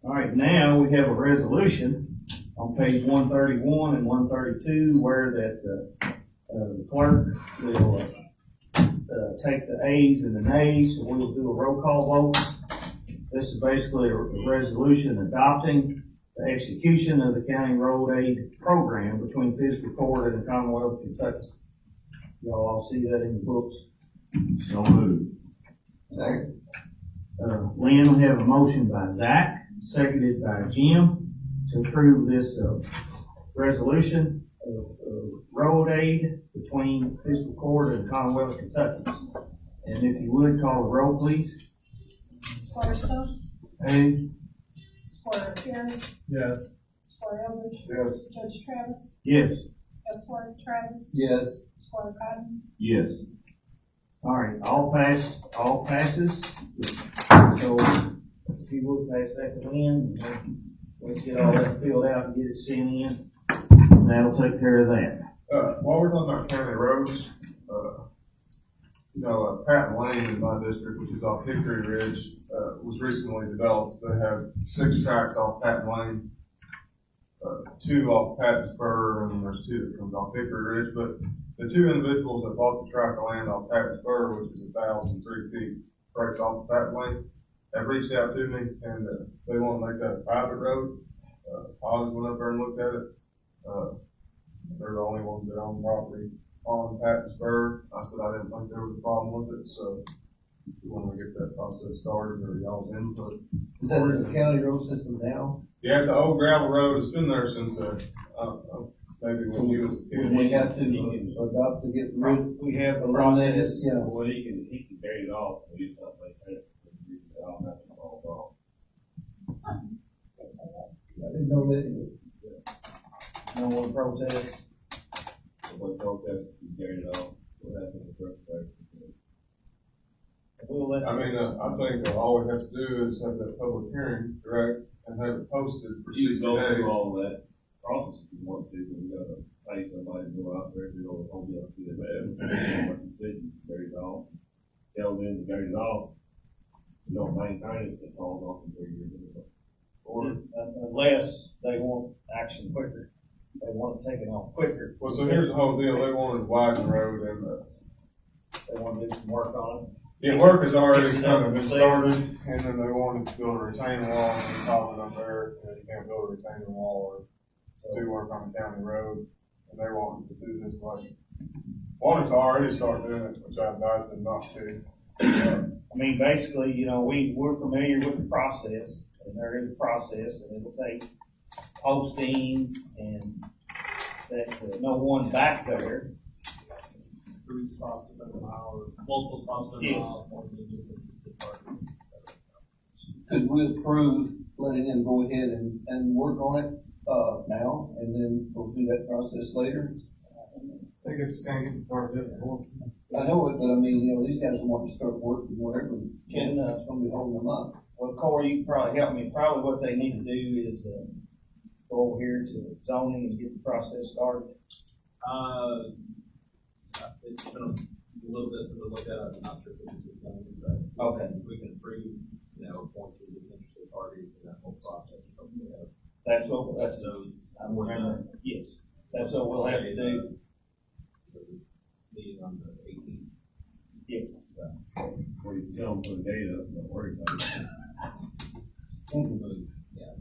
All right, now we have a resolution on page 131 and 132 where that the clerk will take the ayes and the nays, so we will do a roll call vote. This is basically a resolution adopting the execution of the county road aid program between Fiscal Court and the Commonwealth of Kentucky. Y'all all see that in the books. So moved. Second. Lynn, we have a motion by Zach, seconded by Jim, to approve this resolution of road aid between Fiscal Court and the Commonwealth of Kentucky. And if you would, call the roll, please. Squire Stone, Aye. Squire Harris, Yes. Squire Eldridge, Yes. Judge Travis, Yes. Esquire Travis, Yes. Squire Cotton, Yes. All right, all passes. So if you would pass that to Lynn, let's get all that filled out and get it sent in. That'll take care of that. While we're talking about county roads, Patton Lane in my district, which is off Hickory Ridge, was recently developed. They have 6 tracks off Patton Lane, 2 off Patton Spur, and there's 2 that comes off Hickory Ridge. But the 2 individuals that bought the tract of land off Patton Spur, which is 1,003 feet, breaks off Patton Lane, have reached out to me, and they want to make that a private road. I just went up there and looked at it. They're the only ones that own property on Patton Spur. I said I didn't think there was a problem with it, so we want to get that process started, or y'all's input. Is that in the county road system now? Yeah, it's an old gravel road. It's been there since, maybe when you was a Would kid. we have to adopt to get rid? We have the Eliminate it, process. yeah. Well, he can carry it off, but he's not like that. I'll have to call I didn't know that. No one protests. What protest, he carried it off, what happened to the first We'll let. I mean, I think all we have to do is have that public hearing, correct, and have it posted for You 60 can go days. through all that process if you want to, but we gotta pay somebody to go out there, to go, hold you up to the bed. Like you said, you carry it off, tell them to carry it off. You don't maintain it, it falls off in 3 years. Or unless they want action quicker, they want to take it on quicker. Well, so here's the whole deal. They wanted to widen the road, and They want to do some work on it. yeah, work has already kind of been started, and then they wanted to build a retaining wall, and we called it up there, and you can't build a retaining wall or do work on a county road, and they wanted to do this wanted to already start doing it, which I advised them not to. I mean, basically, we're familiar with the process, and there is a process, and it'll take posting and that, no one back there. 3 spots within a mile, or multiple spots within a Yes. mile, more than just departments, et cetera. Could we approve letting them go ahead and work on it, now, and then we'll do that process later? think it's kind of getting far ahead. I know it, but I mean, you know, these guys want to start working whatever, Can, it's gonna be holding them up. well, Corey, you can probably help me. Probably what they need to do is, go over here to zoning and get the process started. It's been a little bit since I looked at it, I'm not sure if it was zoning, but. Okay. We can approve, appoint to disinterested parties and that whole process. That's what, that's, Those. I'm remembering, yes, that's what we'll have to do, Meeting on the 18th. yes. So. Or you can tell them put a date up, don't worry about it. Yeah.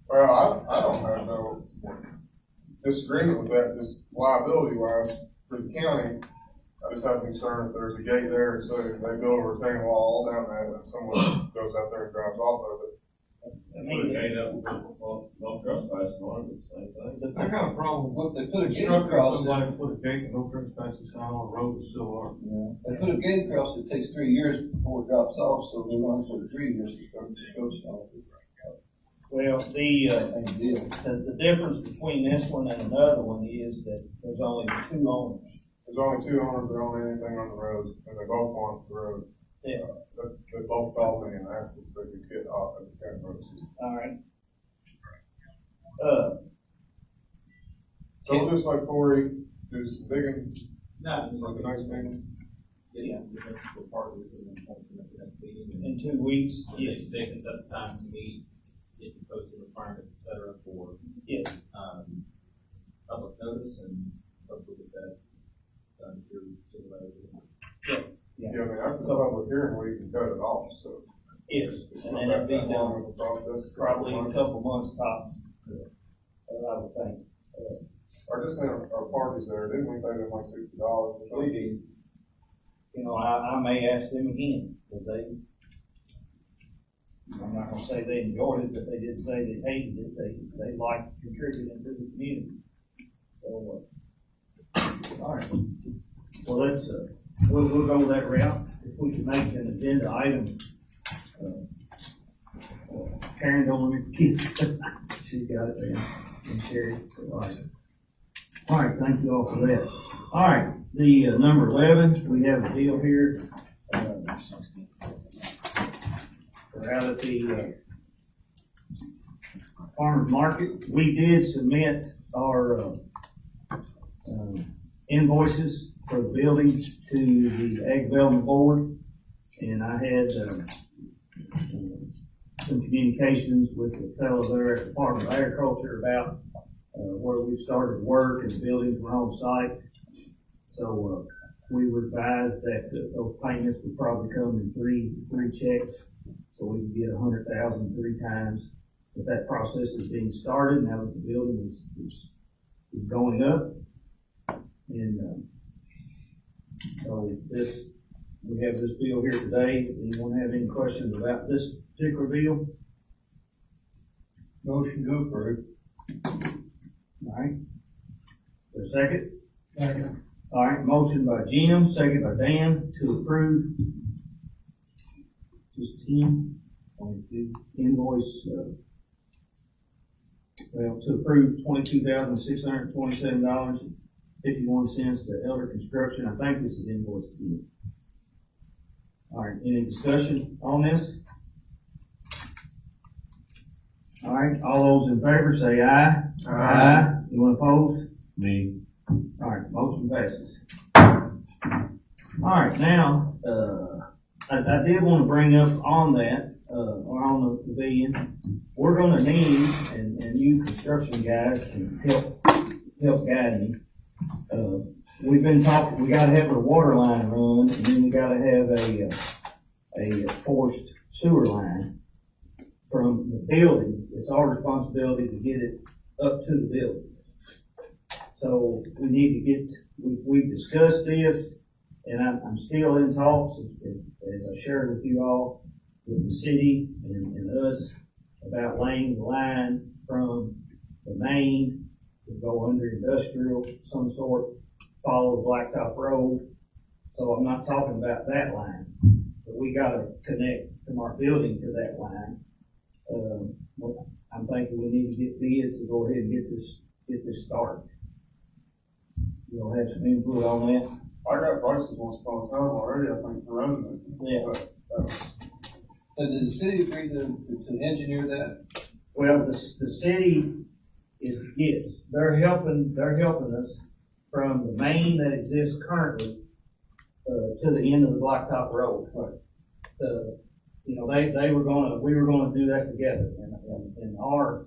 Well, I don't have no disagreement with that, just liability wise for the county. I just have concern if there's a gate there, so if they build a retaining wall all down that, and someone goes out there and drives off of it. I Put a mean, gate up, no trespassing on it, it's the same thing. I got a problem with They put a gate instructing across it. somebody to put a gate and no trespassing sign on a road that still are. They put a gate across, it takes 3 years before it drops off, so they're gonna put 3 years to start the show stone. well, Same deal. the difference between this one and another one is that there's only 2 owners. There's only 2 owners that own anything on the road, and they both want the road. Yeah. They both called me and asked if they could get off of the county road. All right. So just like Corey, do some digging, No, like a nice meeting. Yes, disinterested parties and then appoint them at the next meeting. In 2 weeks, Yes, they can set the time to meet, get the posted requirements, et cetera, for, yeah. public notice and hopefully get that done through sooner. Yeah, I mean, after the public hearing, we can cut it off, so. Yes, It's and not then it'd be that long done of a process. probably a couple months tops. I would think. Or just our parties there, didn't we pay them like $60? We did. You know, I may ask them again, because I'm not gonna say they enjoyed it, but they did say they hated it, they liked contributing to the community. So, all right, well, let's, we'll go that route, if we can make an agenda item. Karen, don't let me forget, she's got it there, and Sherry, all right. All right, thank you all for that. All right, the number 11, we have a deal here. We're out at the farmer's market. We did submit our invoices for the building to the Ag Development Board, and I had some communications with the fellow there at the Department of Agriculture about where we started work and the buildings were on site. So we were advised that those payments would probably come in three checks, so we can get 100,000 3 times. But that process is being started now that the building is going up, and so we have this bill here today. Anyone have any questions about this particular bill? Motion to approve. All right. For a second? Second. All right, motion by Jim, second by Dan to approve. Just 10, invoice, to approve $22,627.51 to Elder Construction. I think this is invoice 10. All right, any discussion on this? All right, all those in favor say aye. Aye. Anyone opposed? Me. All right, motion passes. All right, now, I did want to bring up on that, or on the pavilion, we're gonna need, and you construction guys can help guide me. We've been talking, we gotta have a water line run, and then we gotta have a forced sewer line from the building. It's our responsibility to get it up to the building. So we need to get, we've discussed this, and I'm still in talks, as I shared with you all, with the city and us about laying the line from the main to go under industrial, some sort, follow the Blacktop Road. So I'm not talking about that line, but we gotta connect from our building to that line. I'm thinking we need to get bids to go ahead and get this started. you'll have some input on that. I got prices once upon a time already, I think, for running it. Yeah. But that was, So did the city agree to engineer that? Well, the city is, yes, they're helping us from the main that exists currently, to the end of the Blacktop Road. You know, we were gonna do that together, and our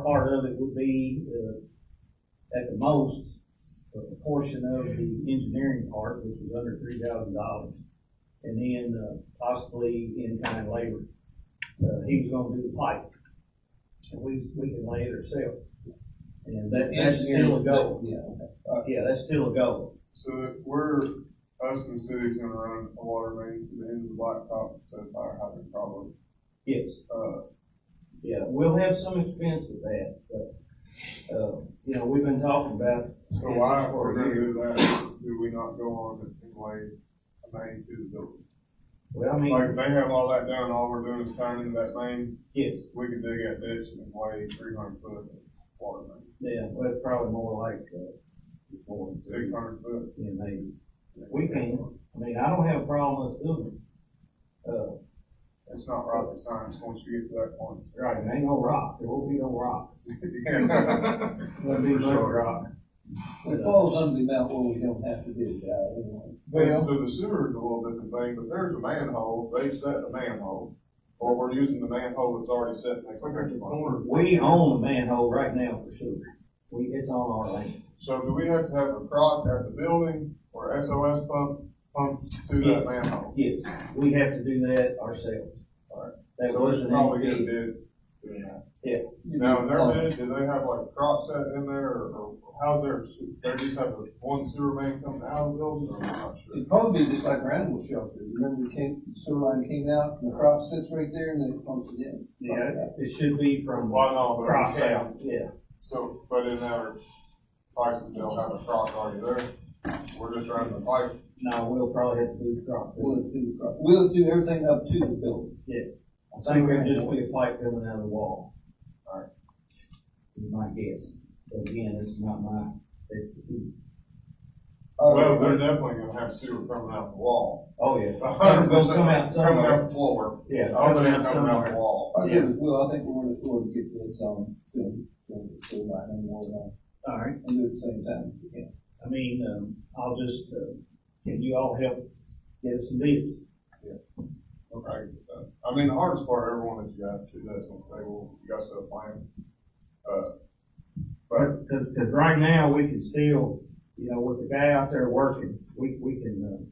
part of it would be, at the most, a portion of the engineering part, which was under $3,000, and then, possibly in-kind labor. He was gonna do the pipe, and we can lay it ourselves. And that's still a goal. Yeah, that's still a goal. so us and the city's gonna run a water main to the end of the blacktop, so fire hydrant probably. Yes. Yeah, we'll have some expense with that, but, you know, we've been talking about. So why, if we're gonna do that, do we not go on and lay a main to the building? Well, I mean. Like, if they have all that done, all we're doing is turning that main. Yes. We could dig that ditch and lay 300 foot of water main. Yeah, well, it's probably more like, 600 foot. Yeah, maybe. We can. I mean, I don't have a problem with doing it. It's not rocket science once you get to that point. Right, it ain't no rock. There won't be no rock. That's Won't be for much sure. rock. It falls under the amount where we don't have to do it, anyway. Well, so the sewer is a little different thing, but there's a manhole, they've set a manhole, or we're using the manhole that's already set next to the corner. We own the manhole right now for sure. It's on our land. So do we have to have a crock at the building or SOS pumps to that manhole? Yes, we have to do that ourselves. Alright. That So we should wasn't probably get a in the bid doing that. Yeah. Now, in their bid, do they have like a crock set in there, or how's their, they just have one sewer main coming out of the building, or I'm not sure? It'd probably be just like our animal shelter. Remember the sewer line came out and the crop sits right there and then it pumps it in. Yeah, it should be from Why not? But I'm cross saying- out, yeah. So, but in their prices, they'll have a crock already there, we're just running the pipe. No, we'll probably have to do the crop. We'll do everything up to the building. Yeah. I think it'll just be a pipe coming out of the wall. Alright. Is my guess. But again, this is not my expertise. Well, they're definitely gonna have sewer coming out the wall. Oh, yeah. 100% It'll come out coming somewhere. out the floor. Yeah. All of them coming out the wall. I agree with Will. I think we're gonna go and get this, doing the sewer line and more, All right. and do it at the same time if we can. I mean, I'll just, can you all help get us some bids? Okay. I mean, the hardest part, everyone that you ask to do that is gonna say, well, you guys have plans. But Cause right now, we can still, you know, with the guy out there working, we can,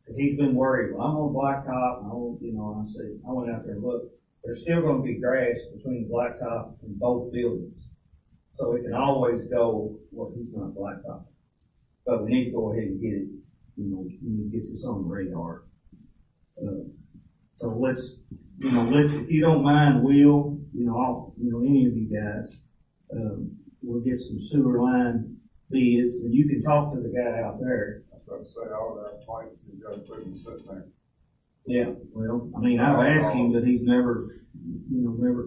cause he's been worried, well, I'm on blacktop, and I went out there and looked, there's still gonna be grass between blacktop and both buildings. So we can always go, well, he's not blacktop. But we need to go ahead and get it, you know, we need to get this on the radar. So let's, if you don't mind, Will, any of you guys, we'll get some sewer line bids, and you can talk to the guy out there. I was about to say, I would ask Mike if he's got equipment sitting there. Yeah, well, I mean, I've asked him, but he's never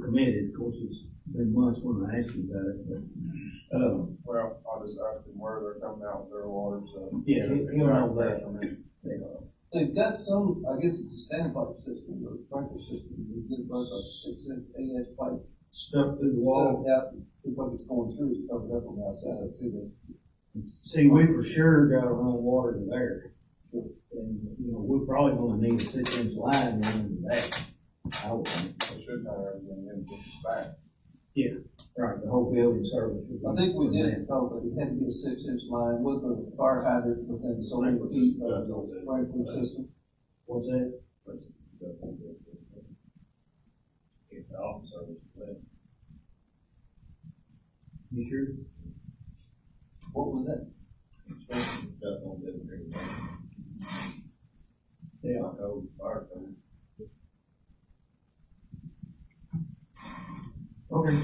committed. Of course, it's been months when I asked him about it, but, Well, I'll just ask them where they're coming out with their water, so. yeah, he'll know that. They've got some, I guess it's a standpipe system or a sprinkler system. They get about a 6-inch, 8-inch pipe. Stuck through the wall. Out, looks like it's going through, it's covered up on the outside. I see that. See, we for sure gotta run water to there. And, we're probably gonna need a 6-inch line running to that. I would think. They should have everything in the back. Yeah, right, the whole building service. I think we did, but it had to be a 6-inch line with a fire hydrant within so many feet of the sprinkler system. What's that? If the officer was left. You sure? What was that? That's on the other Yeah. code, fire code. Okay.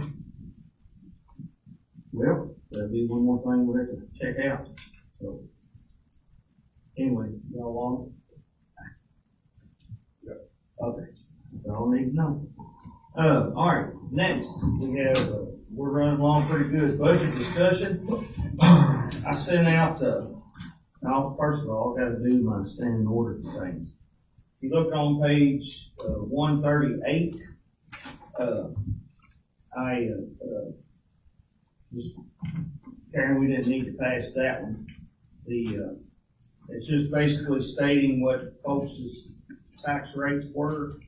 Well, that'll be one more thing we'll have to check out, so. Anyway, y'all want it? Yep. Okay, that's all I need to know. All right, next, we have, we're running along pretty good, budget discussion. I sent out, now, first of all, I gotta do my standing order things. If you look on page, 138, just, Karen, we didn't need to pass that one. It's just basically stating what folks' tax rates were.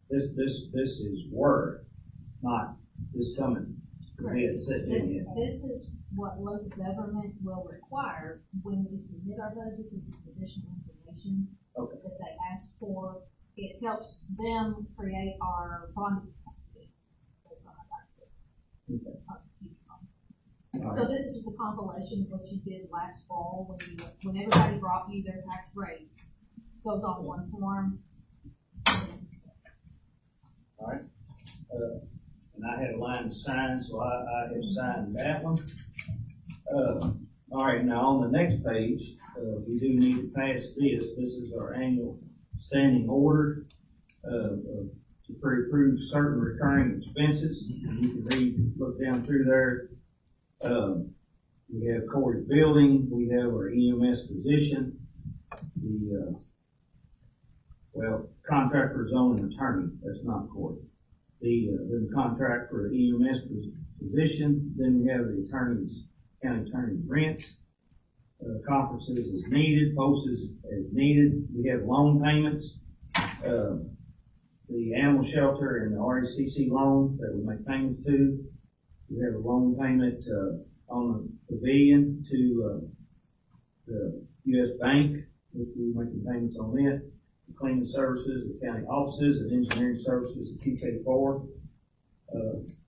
This is word, not this coming. This is what local government will require when we submit our budget. This is additional information Okay. that they ask for. It helps them create our bonding capacity. Based on our budget. Okay. So this is just a compilation of what you did last fall when everybody brought you their tax rates. Goes on one form. All right. And I had a line to sign, so I have signed that one. All right, now on the next page, we do need to pass this. This is our annual standing order to approve certain recurring expenses. You can look down through there. We have Corey's building, we have our EMS position, contract for zoning attorney, that's not Corey. The contract for the EMS position, then we have the county attorney's rent, conferences as needed, posts as needed. We have loan payments, the animal shelter and the RACC loan that we make payments to. We have a loan payment, on the pavilion to, the U.S. Bank, which we're making payments on it. The cleaning services, the county offices, and engineering services at TK4.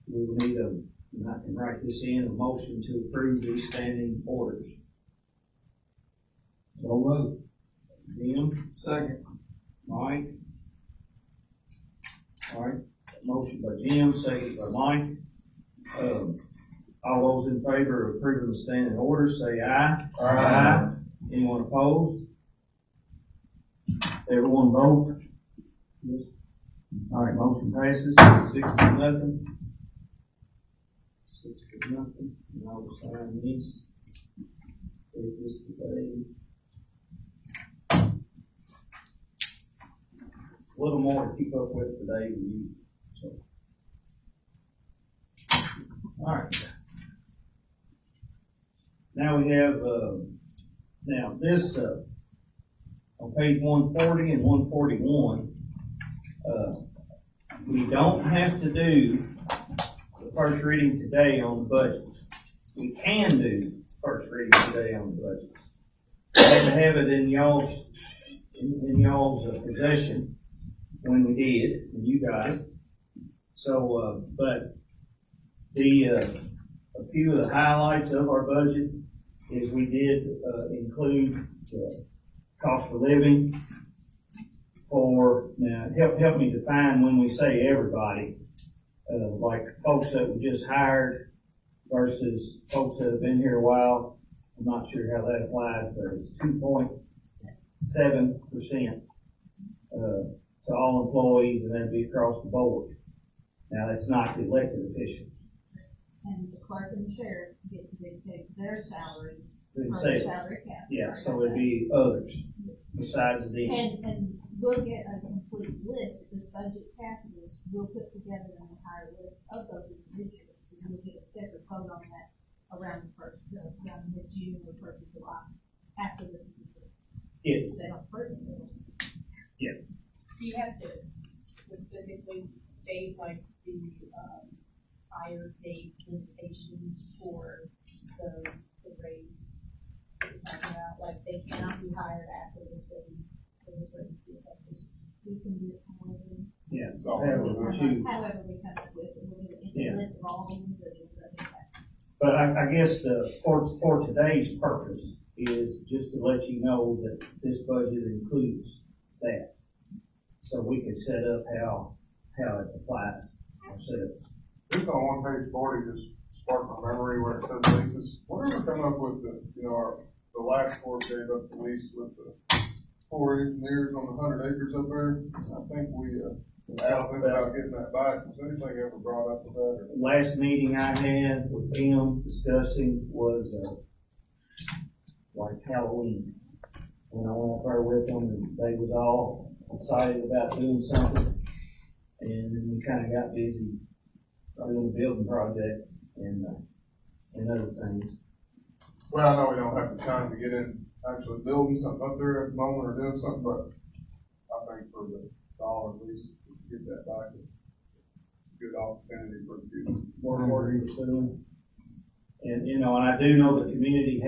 We will need and I can write this in, a motion to approve these standing orders. So moved. Jim? Second. Mike? All right, motion by Jim, second by Mike. All those in favor of approving the standing orders, say aye. Aye. Anyone opposed? Everyone vote? Yes. All right, motion passes, 6-0. 6-0. And I will sign this. Take this today. A little more to keep up with today than usual, so. All right. Now we have, now this, on page 140 and 141, we don't have to do the first reading today on the budget. We can do first reading today on the budget. I had to have it in y'all's possession when we did, and you got it. So, but a few of the highlights of our budget is we did include the cost of living for, now help me define when we say everybody, like folks that we just hired versus folks that have been here a while. I'm not sure how that applies, but it's 2.7% to all employees, and that'd be across the board. Now, that's not the elected officials. And the clerk and the sheriff get to dictate their salaries They per say- their salary cap. Yeah, so it'd be others besides the. And we'll get a complete list. If this budget passes, we'll put together an entire list of those individuals. So you'll get a separate vote on that around mid-June or first of July, after this is approved. Yes. They don't approve it. Yeah. Do you have to specifically state like the, hire date limitations for the raise? Like they cannot be hired after this raise, We can do it however. Yeah. However we choose. However we come up with it, we'll get Yeah. a list of all the individuals that we have. But I guess for today's purpose is just to let you know that this budget includes that. So we can set up how it applies ourselves. This on page 40 just sparked my memory where it says leases. Whatever come up with the last board gave up the lease with the 4 engineers on the 100 acres up there. I think we ask them about getting that back? Was anything ever brought up with that? Or? Last meeting I had with them discussing was, like Halloween. And I went up there with them and they was all excited about doing something. And then we kinda got busy doing the building project and other things. Well, I know we don't have the time to get in actually building something up there at the moment or doing something, but I think for the dollar at least, to get that back, it's a good opportunity for the future. More pursuing. And, you know, and I do know the community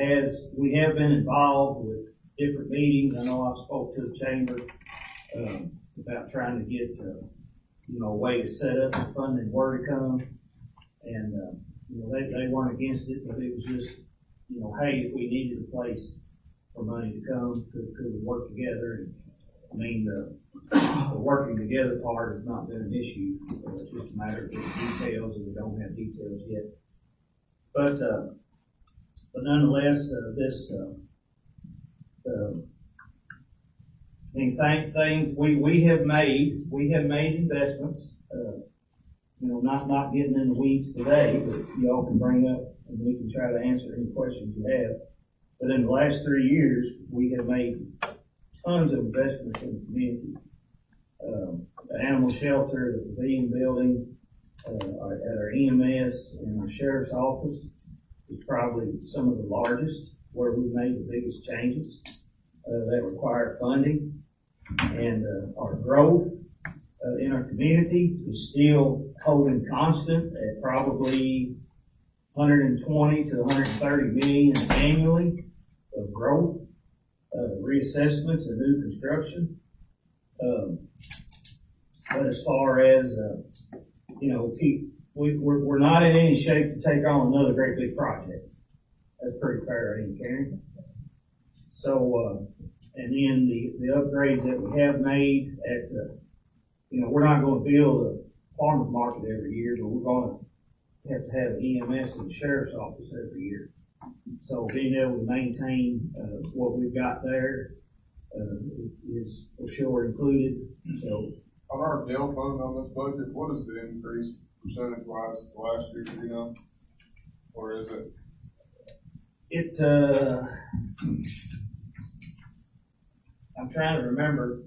we have been involved with different meetings. I know I spoke to the chamber, about trying to get, you know, a way to set up the funding where to come. And, you know, they weren't against it, but it was just, you know, hey, if we needed a place for money to come, could we work together? And, I mean, the working together part has not been an issue. It's just a matter of the details, and we don't have details yet. But nonetheless, things we have made investments, you know, not getting in the weeds today, but y'all can bring up and we can try to answer any questions you have. But in the last 3 years, we have made tons of investments in the community. The animal shelter, the pavilion building, at our EMS and our sheriff's office is probably some of the largest where we've made the biggest changes that require funding. And our growth in our community is still holding constant at probably 120 to 130 million annually of growth, reassessments and new construction. But as far as, you know, we're not in any shape to take on another great big project. That's pretty fair, ain't it, Karen? So, and then the upgrades that we have made at, you know, we're not going to build a farmer's market every year, but we're going to have EMS in the sheriff's office every year. So being able to maintain what we've got there is for sure included. So on our jail fund on this budget, what is the increase percentage wise to last year, do you know? Or is it? I'm trying to remember.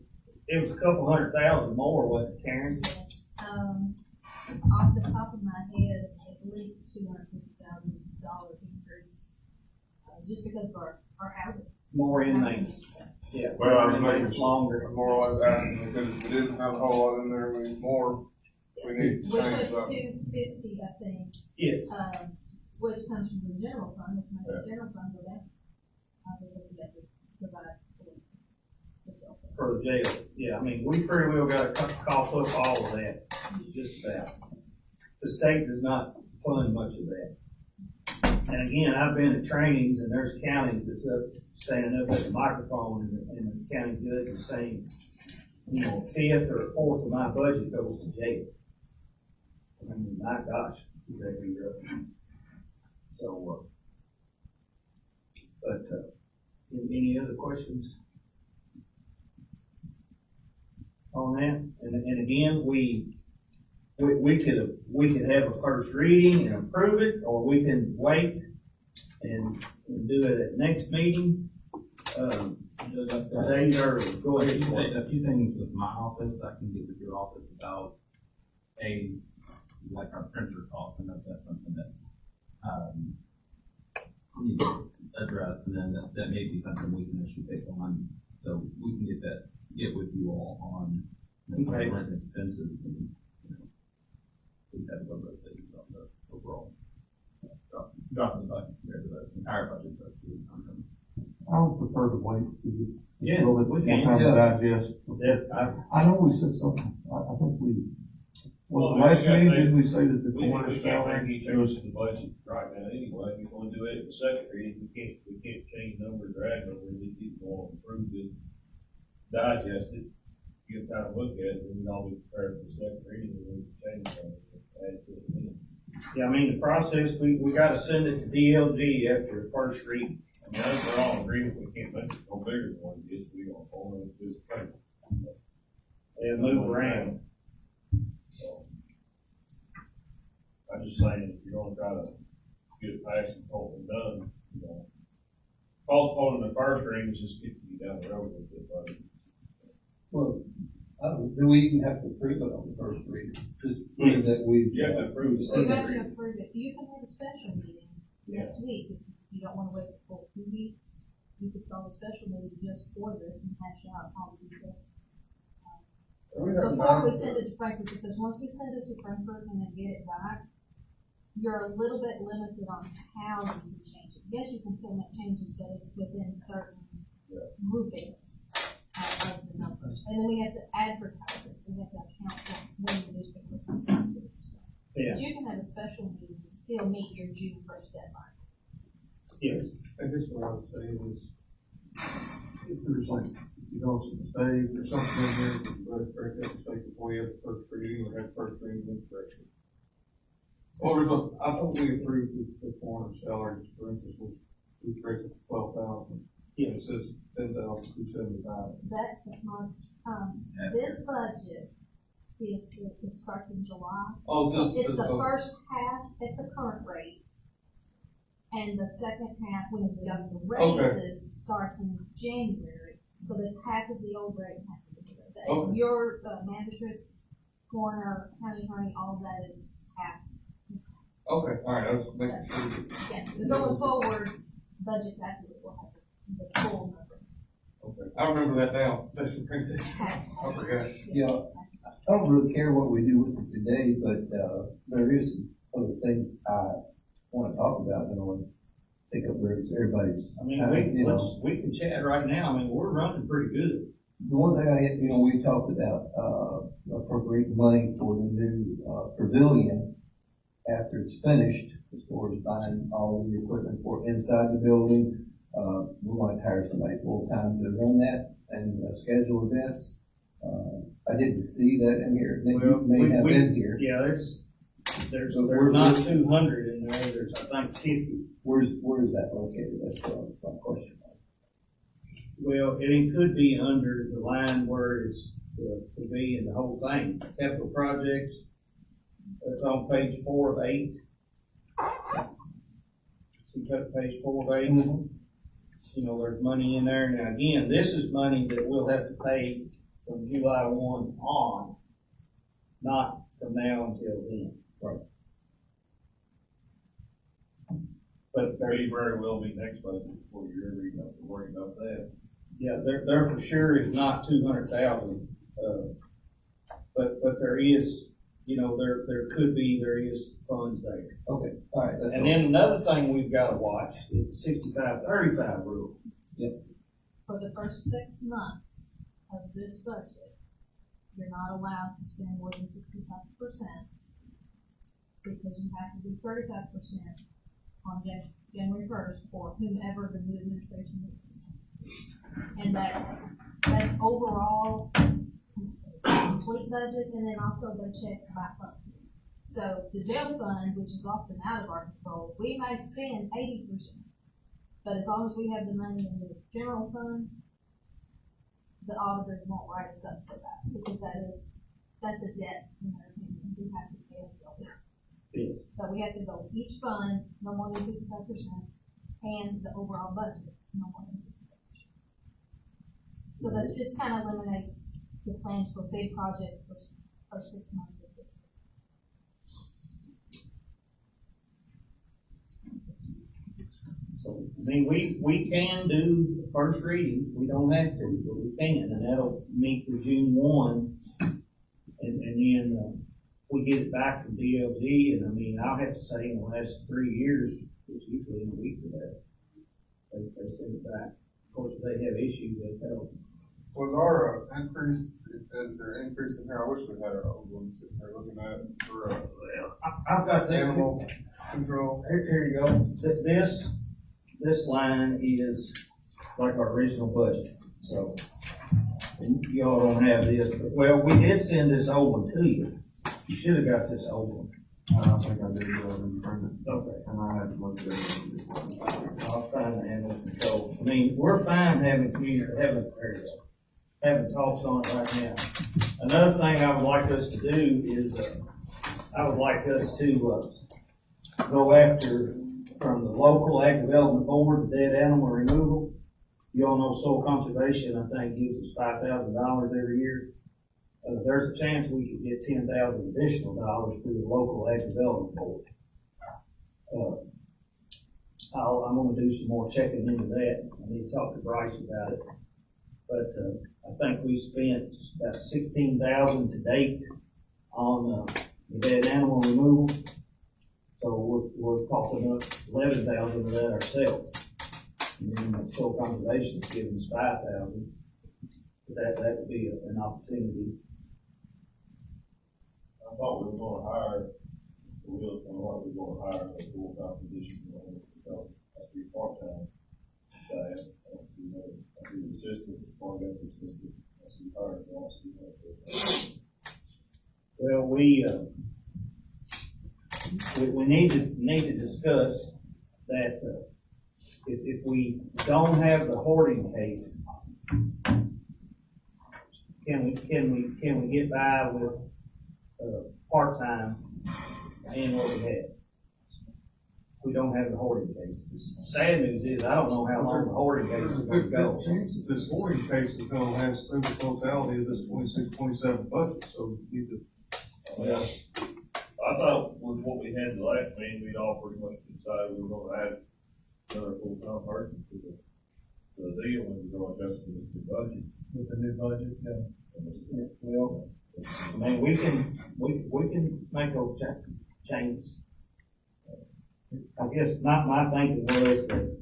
It was a couple 100,000 more, wasn't it, Karen? Yes. Off the top of my head, at least $250,000 increase, just because of our housing. More inmates. Yeah. Well, I was making longer. More or less asking because if it didn't have a whole lot in there, we need more. We need to change We that. put 250, I think. Yes. Which comes from the general fund, which makes the general fund go down. We're looking at the provide for the jail. Yeah, I mean, we pretty well got to cough up all of that, just about. The state does not fund much of that. And again, I've been at trainings and there's counties that's standing up at the microphone and the county judge is saying, you know, a fifth or a fourth of my budget goes to jail. I mean, my gosh, that'd be rough. So, any other questions on that? And again, we could have a first reading and approve it, or we can wait and do it at next meeting. The days are, go ahead. A few things with my office, I can get with your office about like our printer cost. I know that's something that's, need to address, and then that may be something we can actually take on. So we can get with you all on some rent expenses and, you know, just have a little bit of savings on the overall drop in the bucket compared to the entire budget, but it's something. I would prefer to wait to get Yeah, a little bit we more can, time to yeah. digest. Yeah, I know we said something, I think Well, the last we gotta meeting, think- did we say that the We coroner's can't salary? make any changes to the budget right now anyway. If we're gonna do it in the second reading, we can't change numbers or add numbers. We keep going to approve this, digest it, give time to look at it, and then all be prepared for the second reading, and we can change something, add to it then. Yeah, I mean, the process, we gotta send it to DLG after the first reading. I mean, I think we're all in agreement, we can't make it no bigger than what it is, we want to hold on to this paper. And move around. I'm just saying, if you're gonna try to get it passed and hopefully done, you know. Postponing the first reading is just kicking you down the road a little bit, but. Well, do we even have to approve it on the first reading? Just prove that we. You have to approve the So you first have to reading. approve it, you can have a special meeting next week, if you don't wanna wait for 2 weeks. You could call a special meeting just for this and hash out all the details. We have Before we time. send it to Frankfurt, because once we send it to Frankfurt and then get it back, you're a little bit limited on how you can change it. Yes, you can still make changes, but it's within certain groupings of the numbers. And then we have to advertise it, so we have to account for when the newspaper comes out to it. So. Yeah. But you can have a special meeting and still meet your June 1st deadline. Yes. I guess what I was saying is, if there's like, if you don't see mistake or something in there, you better correct that mistake before you have the first reading or have first reading and correction. Or I thought we approved the foreign salaries, for instance, was, we raised it to 12,000. Yeah. It says 10,275. That month, this budget is, it starts in July. Oh, So this, it's the oh, first half at the current rate, and the second half, when we've got the Okay. raises, starts in January. So that's half of the old rate and half of the new rate. Okay. Your magistrates, coroner, county attorney, all of that is half. okay, all right, I was making sure. Yeah, but going forward, budget's accurate, we'll have the full number. Okay, I remember that now. That's what brings it. Half. I forgot. Yeah, I don't really care what we do with it today, but, there is some other things I want to talk about, and I want to pick up where everybody's. I mean, you know. we can chat right now. I mean, we're running pretty good. The one thing we talked about, appropriating money for the new, pavilion after it's finished, as far as buying all the equipment for inside the building. We want to hire somebody full-time to run that and schedule events. I didn't see that in here. Well, It may have been here. Yeah, there's So not 200 in there. There's, I think, 50. Where is that located? That's my question. Well, it could be under the line where it's the pavilion, the whole thing. Capital projects. It's on page 4 of 8. See, page 4 of 8. You know, there's money in there. Now, again, this is money that we'll have to pay from July 1 on, not from now until then. Right. But there's, May very well be next budget before you're ever even have to worry about that. yeah, there for sure is not 200,000. But there is, you know, there is funds there. Okay, all right. That's And all. then another thing we've got to watch is the 65-35 rule. Yep. For the first 6 months of this budget, you're not allowed to spend more than 65%, because you have to do 35% on January 1st for whomever the new administration is. And that's overall complete budget, and then also the check by fund. So the jail fund, which is often out of our control, we may spend 80%. But as long as we have the money in the general fund, the auditors won't write us up for that, because that's a debt, in our opinion, we have to pay as well. Yes. So we have to go each fund, no more than 65%, and the overall budget, no more than 65%. So that just kind of eliminates the plans for big projects for 6 months of this. So, I mean, we can do the first reading, we don't have to, but we can, and that'll meet the June 1. And then, we get it back from DLG, and I mean, I'll have to say in the last 3 years, it's usually in a week or less. They send it back. Of course, if they have issues, they tell us. Was our increase, is there an increase in here? I wish we had our old one sitting here looking at it for, I've got that. animal control. Here you go. This line is like our original budget, so y'all don't have this, but, well, we did send this old one to you. You should have got this old one. I think I did go ahead and print it. Okay. And I had to look at it. I'll find the animal control. I mean, we're fine having having talks on it right now. Another thing I would like us to do is, I would like us to, go after, from the local ag development board, the dead animal removal. You all know soil conservation, I think, gives us $5,000 every year. There's a chance we could get $10,000 additional dollars through the local ag development board. I'm gonna do some more checking into that. I need to talk to Bryce about it. But, I think we spent about $16,000 to date on, the dead animal removal. So we're coughing up $11,000 of that ourselves. And then soil conservation is giving us $5,000. But that would be an opportunity. I thought we were gonna hire, we were gonna hire a full-time position, that's be part-time staff. I see the assistant, it's part of the assistant, I see hired, I don't see that. Well, we need to discuss that, if we don't have the hoarding case, can we get by with, part-time and what we have? We don't have the hoarding case. The sad news is, I don't know how long the hoarding case is going to go. Chance that this hoarding case is gonna last through the totality of this 26-27 budget, so either. Yeah. I thought with what we had the last meeting, we'd all pretty much decided we were gonna add another full-time person to the deal when we go adjust the budget. With the new budget, yeah. Well, I mean, we can make those changes. I guess my thinking was that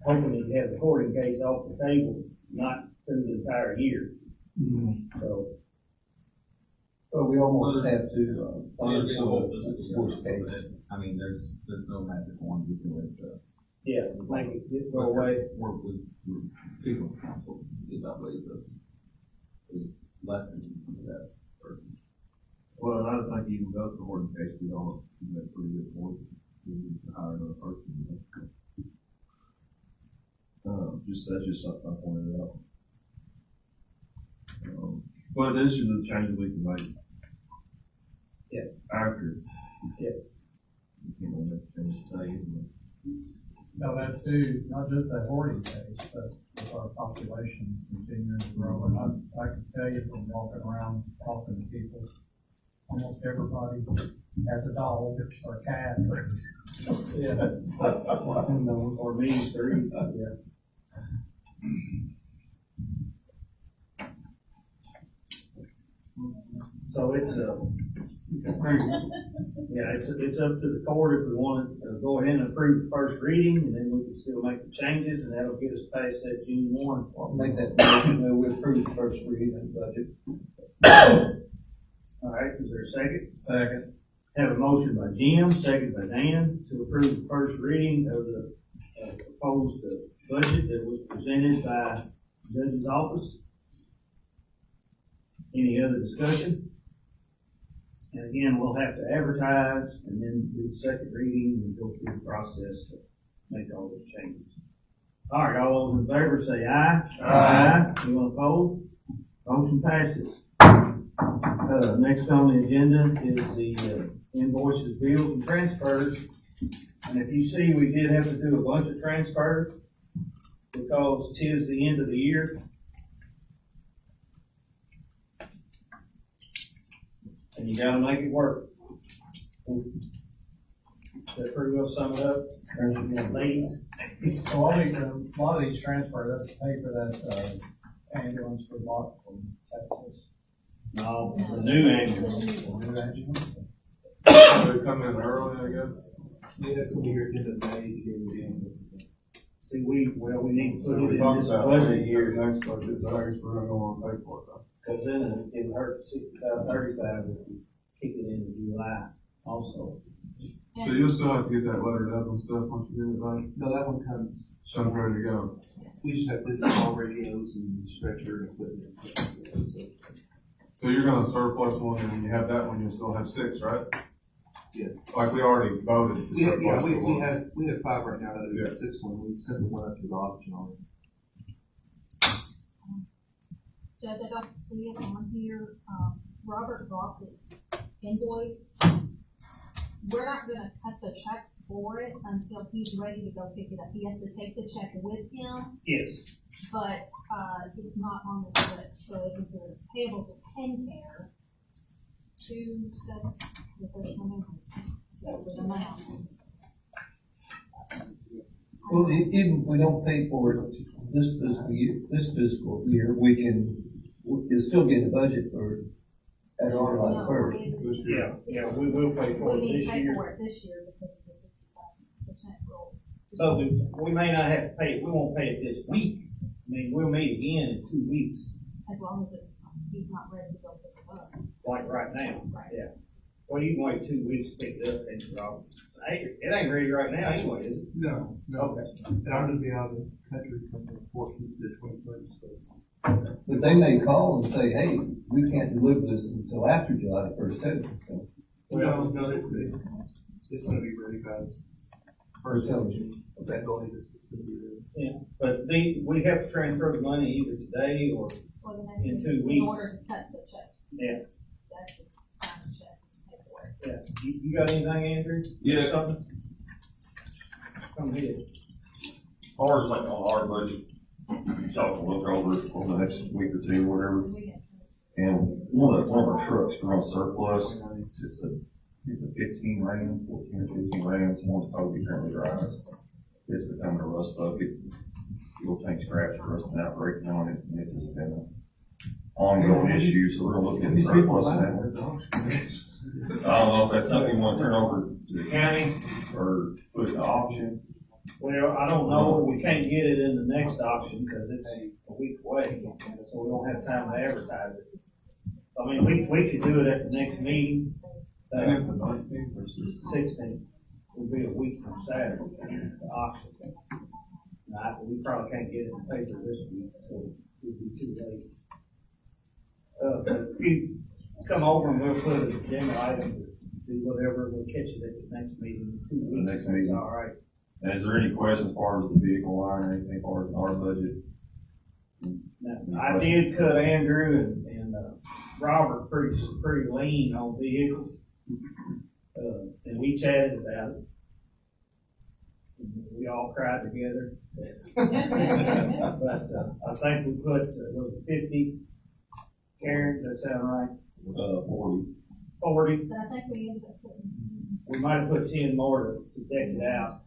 hoping to have the hoarding case off the table, not through the entire year. So. Well, we almost have to, find for this worst case. I mean, there's no magic wand we can let, Yeah, make it go away. work with people in council, see about ways of, is lessening some of that burden. Well, I think even without the hoarding case, we don't, we make pretty good point. We need to hire another person. That's just something I pointed out. But this is a change we can make. Yeah. After. Yeah. You can't make a change today, No, that too, not just that hoarding case, but with our population continuing to grow. And I can tell you from walking around, talking to people, almost everybody has a dog or a cat or, Or me, three, yeah. So it's up to the court if we want to go ahead and approve the first reading, and then we can still make the changes, and that'll get us past that June 1. I'll make that motion that we approve the first reading of the budget. All right, is there a second? Second. Have a motion by Jim, second by Dan, to approve the first reading of the proposed budget that was presented by the judge's office. Any other discussion? And again, we'll have to advertise and then do the second reading and go through the process to make all those changes. All right, all those in favor say aye. Aye. Anyone opposed? Motion passes. Next on the agenda is the invoices, bills, and transfers. And if you see, we did have to do a bunch of transfers because 'tis the end of the year. And you gotta make it work. That pretty well sum it up, ladies. So a lot of these transfers, that's to pay for that, ambulance for Mark from Texas. No, the new ambulance. The new ambulance. They come in early, I guess. Yeah, that's gonna be here at the end of the day, here we end. See, we need to put it We in talked this about budget year, next budget, I think we're gonna go on pay for it though. cause then it would hurt 65, 35 if we kick it into July also. So you'll still have to get that lettered up and stuff once you get it right? No, that one comes, So I'm ready to go. we just have to install radios and stretcher and equipment. So you're gonna surplus one, and when you have that one, you'll still have 6, right? Yeah. Like we already voted to surplus the one. We have 5 right now, that Yeah. we have 6 one, we sent the one up to the auction on. Judge, I got to see it on here, Robert Goffett invoice we're not gonna cut the check for it until he's ready to go pick it up. He has to take the check with him, Yes. but, it's not on this list, so it was a payable to PennCare. 27, the first one, that was the amount. Well, even if we don't pay for it this fiscal year, we can still get a budget for it at July first. Yeah, we will pay for it We need this to pay year. for it this year because of the 65% rule. So we may not have to pay it, we won't pay it this week. I mean, we'll meet again in 2 weeks, As long as he's not ready to go pick it up. like right now. Right. Yeah. Well, you can wait 2 weeks to pick it up, and it ain't ready right now anyway, is it? No, Okay. and I'm gonna be out of the country from the 14th to the 21st, so. But they may call and say, hey, we can't deliver this until after July the first, too. So, Well, no, it's gonna be ready by first television. that going into, it's gonna be ready. Yeah, but we have to transfer the money either today or, For the next In week, 2 In weeks. order to cut the check. yes. So I should sign the check and pay for it. Yeah. You got anything, Andrew? Yeah. Something? Come ahead. As far as like on our budget, y'all can look over it over the next week or two, or whatever. And one of our trucks are on surplus. It's a 15 Ram, 14 or 15 Rams, one's probably currently drives. It's becoming a rust bucket. Fuel tank straps are rusting out, breaking on it, and it's just been an ongoing issue, so we're gonna look at surplus in that. I don't know if that's something you wanna turn over to the county or put it to auction. Well, I don't know, we can't get it in the next auction because it's a week away, so we don't have time to advertise it. I mean, we could do it at the next meeting, The 19th versus. 16th, would be a week from Saturday, the auction. We probably can't get it in the paper this week, so it'd be too late. But if you come over and we'll put an agenda item to do whatever, we'll catch it at the next meeting in 2 weeks. next meeting. That's all right. And is there any questions as far as the vehicle line or anything as far as our budget? Now, I did cut Andrew and Robert pretty lean on vehicles. And we chatted about it. And we all cried together. But, I think we put, 50, Karen, does that sound right? 40. 40, But I think we ended up putting. we might have put 10 more to deck it out.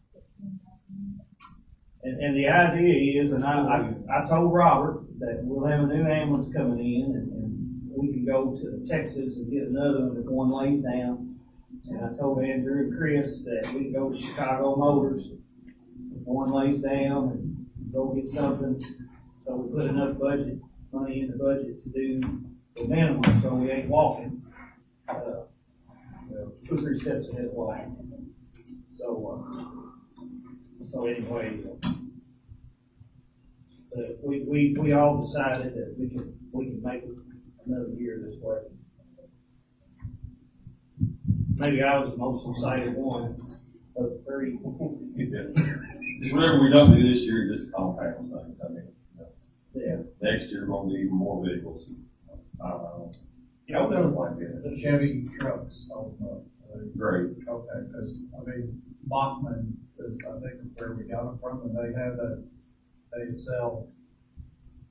And the idea is, and I told Robert that we'll have a new ambulance coming in and we can go to Texas and get another one if one lays down. And I told Andrew and Chris that we can go to Chicago Motors if one lays down and go get something. So we put enough money in the budget to do the minimum, so we ain't walking, 2 or 3 steps ahead of life. So anyway, we all decided that we can make it another year this way. Maybe I was the most excited one of the 3. Whatever we don't do this year, just compact things. I mean, Yeah. next year we're gonna need more vehicles. You know, the Chevy trucks, Great. okay, because, I mean, Bachman, I think is where we got them from, and they sell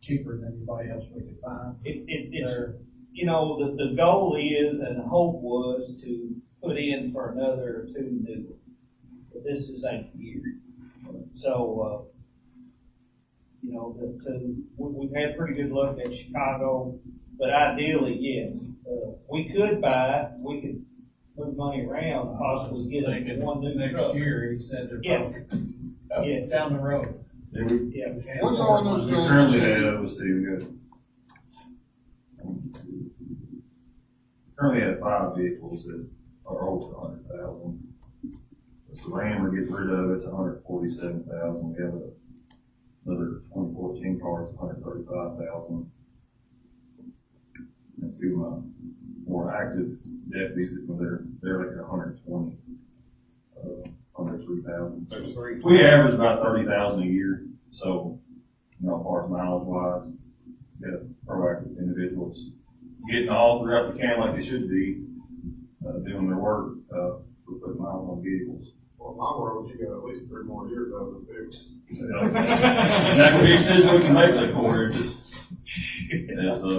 cheaper than anybody else we could find. It's, the goal is, and the hope was to put in for another 2 new. But this is 8th year. So, we've had pretty good luck at Chicago, but ideally, yes, we could move money around, and possibly get one new truck. Next year, he said they're Yeah. probably down the road. Yeah. What's all those We things? currently have, let's see, we currently have 5 vehicles that are over 100,000. The Ram we get rid of, it's 147,000. We have another 2014 car, it's 135,000. And 2 more active deputies, they're like 120, 103,000. That's 3. We average about 30,000 a year, so, as far as mileage wise, we got proactive individuals getting all throughout the county like they should be, doing their work. for putting miles on vehicles. Well, in my world, you got at least 3 more years out of the fix. And that could be a decision we can make that quarter, it's just, it's, you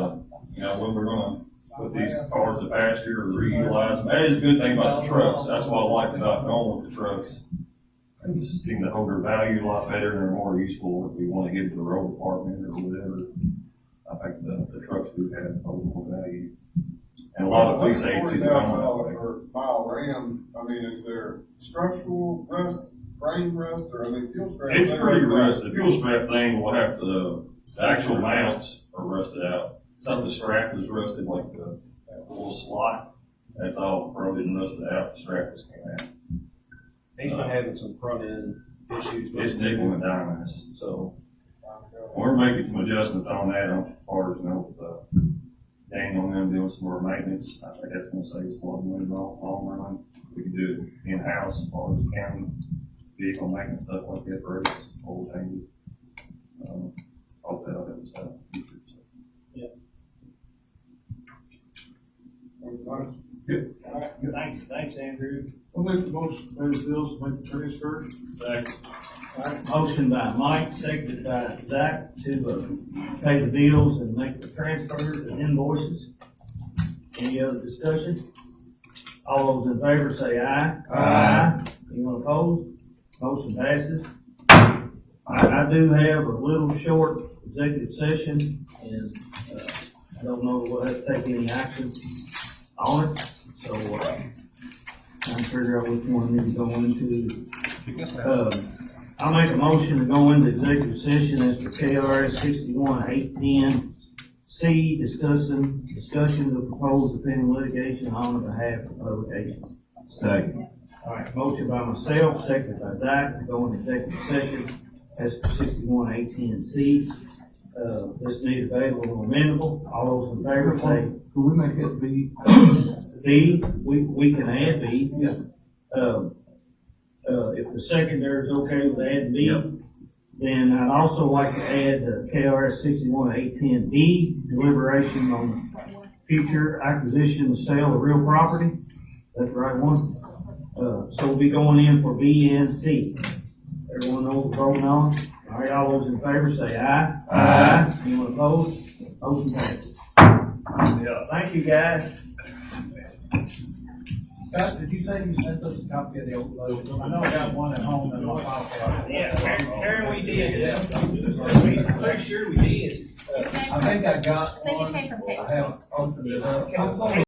know, when we're gonna put these cars to pasture or reutilize them. That is a good thing about the trucks, that's what I like about going with the trucks. They just seem to hold their value a lot better and are more useful if we wanna give it to the road department or whatever. I think the trucks do have a little more value. And a lot of police agencies are going that way. Per mile ram, I mean, is there structural rust, frame rust, or are they fuel straps? It's pretty rusted. The fuel strap thing will have to, the actual mounts are rusted out. Some of the strap is rusted, like the that little slot. That's all corroded and rusted out. The strap just came out. He's been having some front end issues. It's nickel and diamond, so we're making some adjustments on that as far as, you know, with Daniel and them doing some more maintenance. I think that's gonna save us a lot of money in the long run. We can do it in-house as far as county vehicle maintenance, stuff like that, brakes, oil changes. Hope that'll help us out in the future. Thanks, Andrew. I'll make the motion to pay the bills, make the transfer. Second. Motion by Mike, seconded by Zach to, pay the bills and make the transfers and invoices. Any other discussion? All those in favor say aye. Aye. Anyone opposed? Motion passes. I do have a little short executive session, and, I don't know if we'll have to take any action on it, so, trying to figure out which one we need to go into. I'll make a motion to go into executive session as per KRS 61-810 C, discussion of proposed pending litigation on behalf of public agents. Second. All right, motion by myself, seconded by Zach, to go into executive session as per 61-810 C. This need available and amendable. All those in favor say. Can we make it B? B, we can add B. Yeah. If the seconder is okay with adding B, then I'd also like to add KRS 61-810B, deliberation on future acquisition and sale of real property. That's the right one. So we'll be going in for B and C. Everyone knows what's going on? All right, all those in favor say aye. Aye. Anyone opposed? Motion passes. Yeah, thank you, guys. Scott, did you say you sent us a copy of the old budget? I know I got one at home in my file. Yeah, Karen, we did. Pretty sure we did. I think I got I think it one. came from Kate. I haven't opened it up. I saw